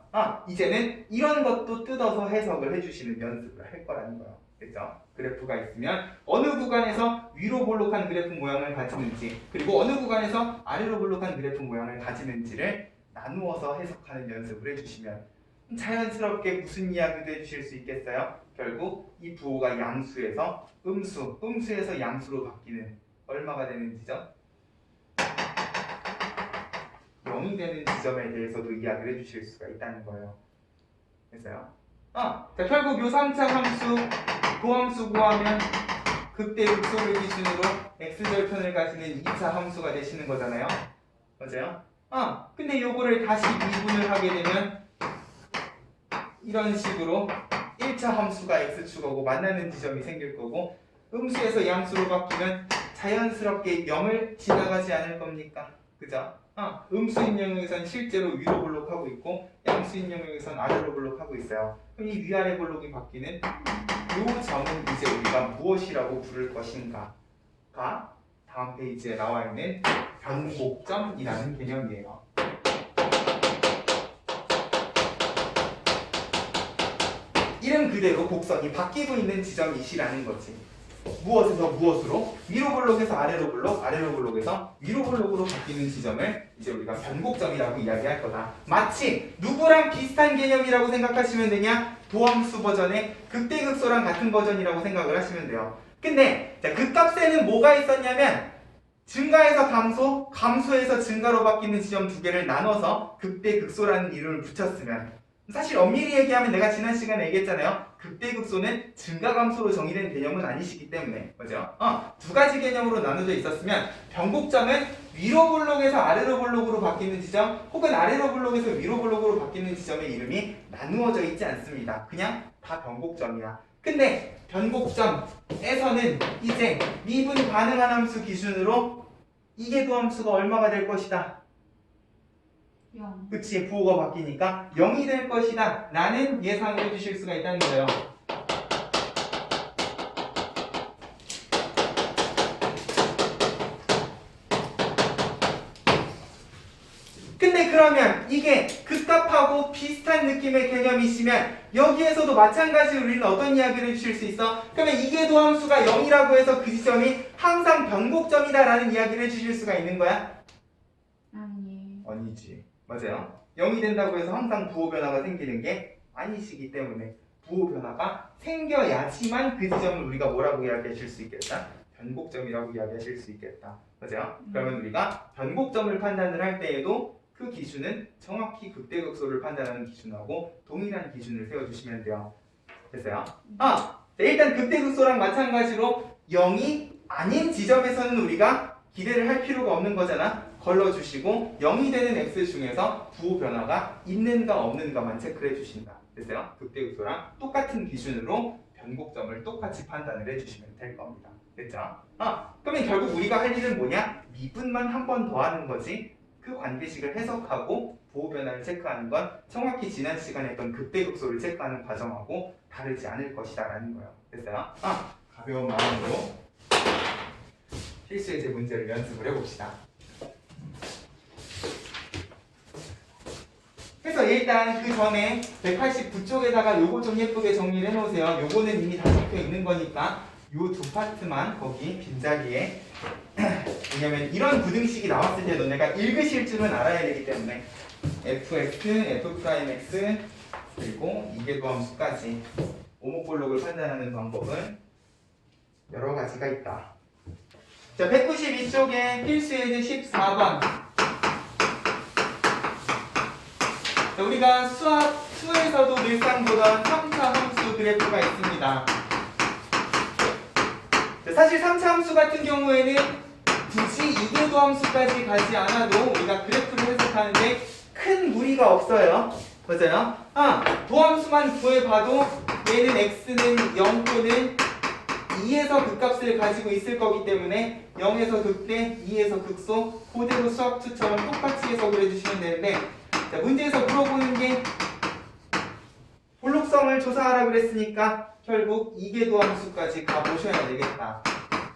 이제는 이런 것도 뜯어서 해석을 해주시는 연습을 할 거라는 거예요. 됐죠? 그래프가 있으면 어느 구간에서 위로 볼록한 그래프 모양을 가지는지 그리고 어느 구간에서 아래로 볼록한 그래프 모양을 가지는지를 나누어서 해석하는 연습을 해주시면 자연스럽게 무슨 이야기도 해주실 수 있겠어요? 결국 이 부호가 양수에서 음수, 음수에서 양수로 바뀌는 얼마가 되는 지점? 0이 되는 지점에 대해서도 이야기를 해주실 수가 있다는 거예요. 됐어요? 자, 결국 요 3차 함수, 도함수 구하면 극대 극소를 기준으로 x절편을 가지는 2차 함수가 되시는 거잖아요. 맞아요? 근데 요거를 다시 미분을 하게 되면 이런 식으로 1차 함수가 x축하고 만나는 지점이 생길 거고 음수에서 양수로 바뀌면 자연스럽게 0을 지나가지 않을 겁니까? 그죠? 음수인 영역에선 실제로 위로 볼록하고 있고 양수인 영역에선 아래로 볼록하고 있어요. 그럼 이 위아래 볼록이 바뀌는 이 점은 이제 우리가 무엇이라고 부를 것인가가 다음 페이지에 나와 있는 변곡점이라는 개념이에요. 이름 그대로 곡선이 바뀌고 있는 지점이시라는 거지. 무엇에서 무엇으로? 위로 볼록에서 아래로 볼록, 아래로 볼록에서 위로 볼록으로 바뀌는 지점을 이제 우리가 변곡점이라고 이야기할 거다. 마치 누구랑 비슷한 개념이라고 생각하시면 되냐? 도함수 버전의 극대극소랑 같은 버전이라고 생각을 하시면 돼요. 근데 자, 극값에는 뭐가 있었냐면 증가에서 감소, 감소에서 증가로 바뀌는 지점 두 개를 나눠서 극대극소라는 이름을 붙였으면 사실 엄밀히 얘기하면 내가 지난 시간에 얘기했잖아요. 극대극소는 증가감소로 정의된 개념은 아니시기 때문에 그죠? 두 가지 개념으로 나눠져 있었으면 변곡점은 위로 볼록에서 아래로 볼록으로 바뀌는 지점 혹은 아래로 볼록에서 위로 볼록으로 바뀌는 지점의 이름이 나누어져 있지 않습니다. 그냥 다 변곡점이야. 근데 변곡점에서는 이제 미분 가능한 함수 기준으로 이계도함수가 얼마가 될 것이다? 0. 그치, 부호가 바뀌니까 0이 될 것이다 라는 예상을 해주실 수가 있다는 거예요. 근데 그러면 이게 극값하고 비슷한 느낌의 개념이시면 여기에서도 마찬가지로 우리는 어떤 이야기를 해주실 수 있어? 그러면 이계도함수가 0이라고 해서 그 지점이 항상 변곡점이다 라는 이야기를 해주실 수가 있는 거야? 아니지. 맞아요. 0이 된다고 해서 항상 부호 변화가 생기는 게 아니시기 때문에 부호 변화가 생겨야지만 그 지점을 우리가 뭐라고 이야기하실 수 있겠다? 변곡점이라고 이야기하실 수 있겠다. 맞아요? 그러면 우리가 변곡점을 판단을 할 때에도 그 기준은 정확히 극대극소를 판단하는 기준하고 동일한 기준을 세워주시면 돼요. 됐어요? 일단 극대극소랑 마찬가지로 0이 아닌 지점에서는 우리가 기대를 할 필요가 없는 거잖아. 걸러주시고 0이 되는 x 중에서 부호 변화가 있는가 없는가만 체크를 해주신다. 됐어요? 극대극소랑 똑같은 기준으로 변곡점을 똑같이 판단을 해주시면 될 겁니다. 됐죠? 그러면 결국 우리가 할 일은 뭐냐? 미분만 한 번 더 하는 거지. 그 관계식을 해석하고 부호 변화를 체크하는 건 정확히 지난 시간에 했던 극대극소를 체크하는 과정하고 다르지 않을 것이다 라는 거예요. 됐어요? 가벼운 마음으로 필수예제 문제를 연습을 해봅시다. 그래서 일단 그 전에 189쪽에다가 요거 좀 예쁘게 정리를 해놓으세요. 요거는 이미 다 적혀 있는 거니까 요 두 파트만 거기 빈자리에 왜냐면 이런 부등식이 나왔을 때 너네가 읽으실 줄은 알아야 되기 때문에 fx, f'x 그리고 이계도함수까지 오목볼록을 판단하는 방법은 여러 가지가 있다. 자, 192쪽에 필수예제 14번. 자, 우리가 수에서도 늘상 보던 3차 함수 그래프가 있습니다. 자, 사실 3차 함수 같은 경우에는 굳이 이계도 함수까지 가지 않아도 우리가 그래프를 해석하는데 큰 무리가 없어요. 맞아요? 도함수만 구해봐도 얘는 x는 0 또는 2에서 극값을 가지고 있을 거기 때문에 0에서 극대, 2에서 극소 그대로 수학투처럼 똑같이 해석을 해주시면 되는데 자, 문제에서 물어보는 게 볼록성을 조사하라고 그랬으니까 결국 이계도함수까지 가보셔야 되겠다.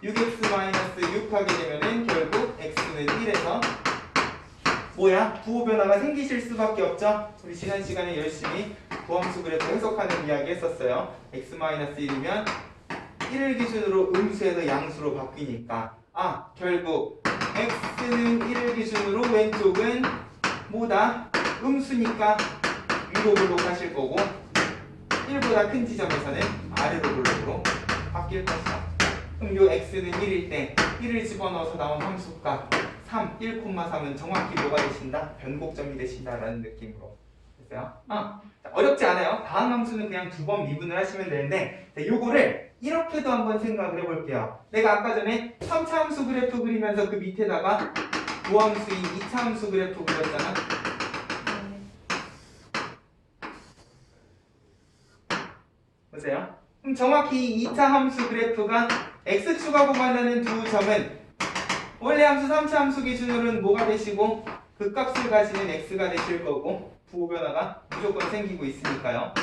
6x-6 하게 되면은 결국 x는 1에서 뭐야? 부호 변화가 생기실 수밖에 없죠. 우리 지난 시간에 열심히 부함수 그래프 해석하는 이야기 했었어요. x-1이면 1을 기준으로 음수에서 양수로 바뀌니까 결국 x는 1을 기준으로 왼쪽은 뭐다? 음수니까 위로 블록하실 거고 1보다 큰 지점에서는 아래로 블록으로 바뀔 것이다. 그럼 요 x는 1일 때 1을 집어넣어서 나온 함수값 3, 1,3은 정확히 뭐가 되신다? 변곡점이 되신다라는 느낌으로 됐어요? 자, 어렵지 않아요. 다음 함수는 그냥 2번 미분을 하시면 되는데 자, 요거를 이렇게도 한번 생각을 해볼게요. 내가 아까 전에 3차 함수 그래프 그리면서 그 밑에다가 도함수인 2차 함수 그래프 그렸잖아. 보세요. 그럼 정확히 2차 함수 그래프가 x축하고 만나는 두 점은 원래 함수 3차 함수 기준으로는 뭐가 되시고 그 값을 가지는 x가 되실 거고 부호 변화가 무조건 생기고 있으니까요.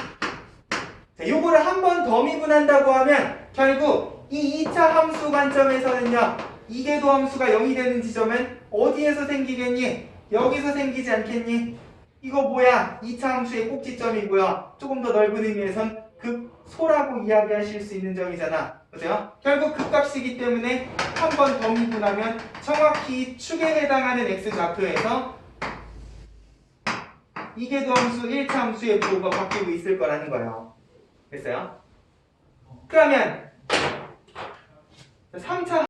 자, 요거를 한 번 더 미분한다고 하면 결국 이 2차 함수 관점에서는요. 이계도 함수가 0이 되는 지점은 어디에서 생기겠니? 여기서 생기지 않겠니? 이거 뭐야? 2차 함수의 꼭지점이고요. 조금 더 넓은 의미에선 극소라고 이야기하실 수 있는 점이잖아. 그죠? 결국 극값이기 때문에 한 번 더 미분하면 정확히 축에 해당하는 x좌표에서 이계도 함수 1차 함수의 부호가 바뀌고 있을 거라는 거예요. 됐어요? 그러면 3차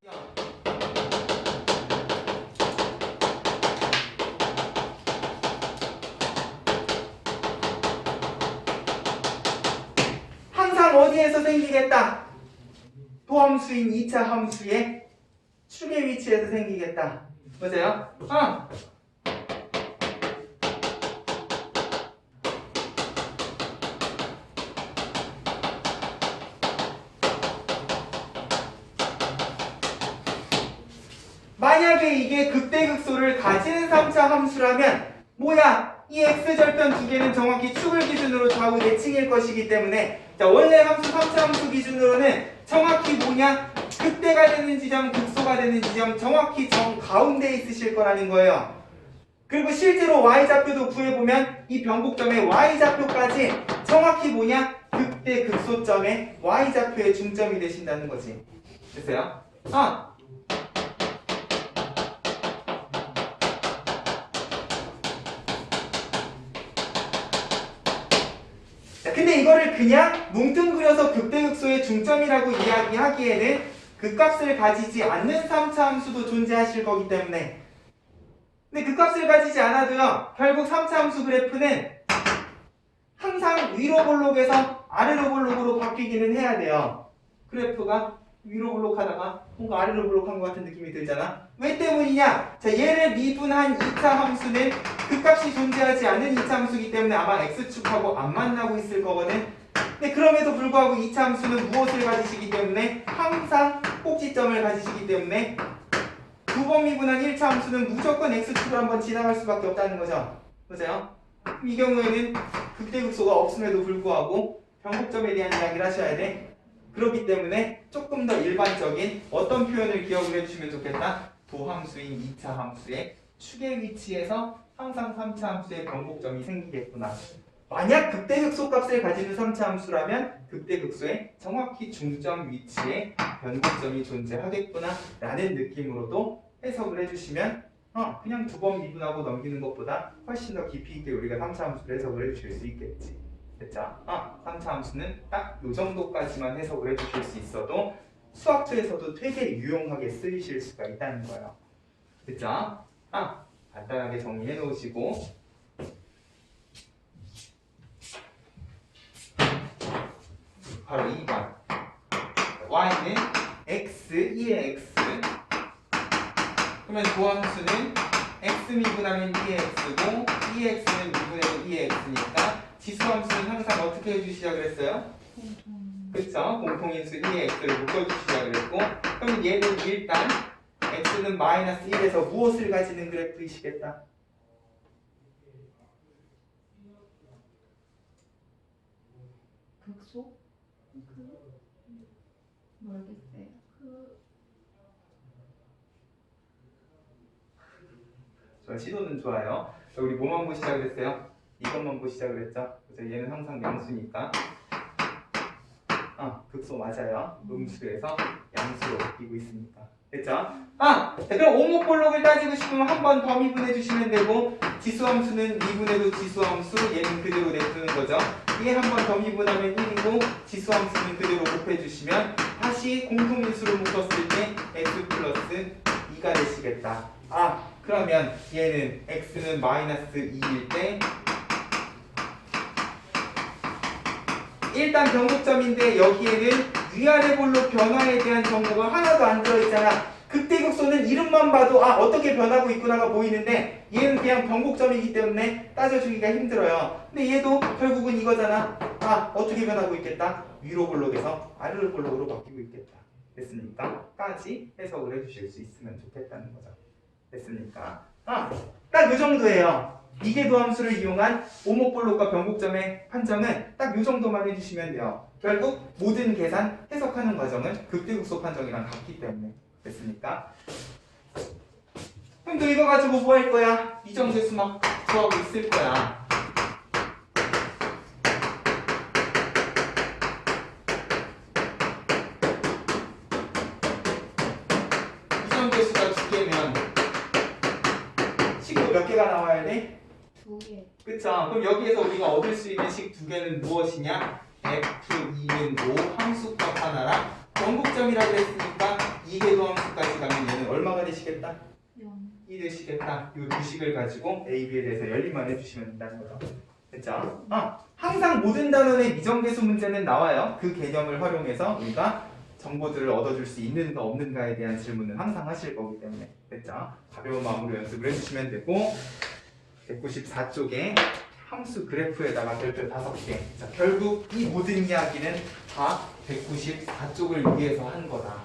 항상 어디에서 생기겠다? 도함수인 2차 함수의 축의 위치에서 생기겠다. 맞아요? 만약에 이게 극대극소를 가지는 3차 함수라면 뭐야? 이 x절편 두 개는 정확히 축을 기준으로 좌우 대칭일 것이기 때문에 자, 원래 함수 3차 함수 기준으로는 정확히 뭐냐? 극대가 되는 지점, 극소가 되는 지점 정확히 정 가운데에 있으실 거라는 거예요. 그리고 실제로 y좌표도 구해보면 이 변곡점의 y좌표까지 정확히 뭐냐? 극대 극소점의 y좌표의 중점이 되신다는 거지. 됐어요? 자, 근데 이거를 그냥 뭉뚱그려서 극대극소의 중점이라고 이야기하기에는 그 값을 가지지 않는 3차 함수도 존재하실 거기 때문에 근데 그 값을 가지지 않아도요 결국 3차 함수 그래프는 항상 위로 볼록에서 아래로 볼록으로 바뀌기는 해야 돼요. 그래프가 위로 볼록하다가 뭔가 아래로 볼록한 것 같은 느낌이 들잖아. 왜 때문이냐? 자, 얘를 미분한 2차 함수는 그 값이 존재하지 않는 2차 함수이기 때문에 아마 x축하고 안 만나고 있을 거거든. 근데 그럼에도 불구하고 2차 함수는 무엇을 가지시기 때문에 항상 꼭지점을 가지시기 때문에 두 번 미분한 1차 함수는 무조건 x축을 한번 지나갈 수밖에 없다는 거죠. 보세요. 이 경우에는 극대극소가 없음에도 불구하고 변곡점에 대한 이야기를 하셔야 돼. 그렇기 때문에 조금 더 일반적인 어떤 표현을 기억을 해주시면 좋겠다. 도함수인 2차 함수의 축의 위치에서 항상 3차 함수의 변곡점이 생기겠구나. 만약 극대극소 값을 가지는 3차 함수라면 극대극소의 정확히 중점 위치에 변곡점이 존재하겠구나 라는 느낌으로도 해석을 해주시면 그냥 두 번 미분하고 넘기는 것보다 훨씬 더 깊이 있게 우리가 3차 함수를 해석을 해주실 수 있겠지. 됐죠? 3차 함수는 딱 요 정도까지만 해석을 해주실 수 있어도 수학투에서도 되게 유용하게 쓰이실 수가 있다는 거예요. 됐죠? 간단하게 정리해 놓으시고 바로 2번 y는 x, 2의 x 그러면 도함수는 x 미분하면 2x고 2x는 미분해도 2x니까 지수함수는 항상 어떻게 해주시자 그랬어요? 그쵸? 공통인수 2x를 묶어주시자 그랬고 그럼 얘는 일단 x는 마이너스 1에서 무엇을 가지는 그래프이시겠다? 극소? 모르겠어요. 거 시도는 좋아요. 우리 뭐만 보시자 그랬어요? 이것만 보시자 그랬죠? 그래서 얘는 항상 양수니까 극소 맞아요. 음수에서 양수로 바뀌고 있으니까. 됐죠? 자, 그럼 오목볼록을 따지고 싶으면 한 번 더 미분해 주시면 되고 지수함수는 미분해도 지수함수 얘는 그대로 냅두는 거죠. 얘 한 번 더 미분하면 1이고 지수함수는 그대로 곱해주시면 다시 공통인수로 묶었을 때 x 플러스 2가 되시겠다. 그러면 얘는 x는 마이너스 2일 때 일단 변곡점인데 여기에는 위아래 볼록 변화에 대한 정보가 하나도 안 들어있잖아. 극대극소는 이름만 봐도 어떻게 변하고 있구나가 보이는데 얘는 그냥 변곡점이기 때문에 따져주기가 힘들어요. 근데 얘도 결국은 이거잖아. 어떻게 변하고 있겠다? 위로 볼록에서 아래로 볼록으로 바뀌고 있겠다. 됐습니까? 까지 해석을 해주실 수 있으면 좋겠다는 거죠. 됐습니까? 딱 이 정도예요. 이계도함수를 이용한 오목볼록과 변곡점의 판정은 딱 이 정도만 해주시면 돼요. 결국 모든 계산 해석하는 과정은 극대극소 판정이랑 같기 때문에. 됐습니까? 그럼 너 이거 가지고 뭐 할 거야? 이정재 수학 구하고 있을 거야. 이정재 수가 2개면 식도 몇 개가 나와야 돼? 2개. 그쵸? 그럼 여기에서 우리가 얻을 수 있는 식 2개는 무엇이냐? F2는 5, 함수값 하나랑 변곡점이라고 했으니까 2개 도함수까지 가면 얘는 얼마가 되시겠다? 2 되시겠다. 이 두 식을 가지고 A, B에 대해서 열림만 해주시면 된다는 거죠. 됐죠? 항상 모든 단원의 미정계수 문제는 나와요. 그 개념을 활용해서 우리가 정보들을 얻어줄 수 있는가 없는가에 대한 질문을 항상 하실 거기 때문에. 됐죠? 가벼운 마음으로 연습을 해주시면 되고 194쪽에 함수 그래프에다가 별표 5개. 자, 결국 이 모든 이야기는 다 194쪽을 위해서 한 거다.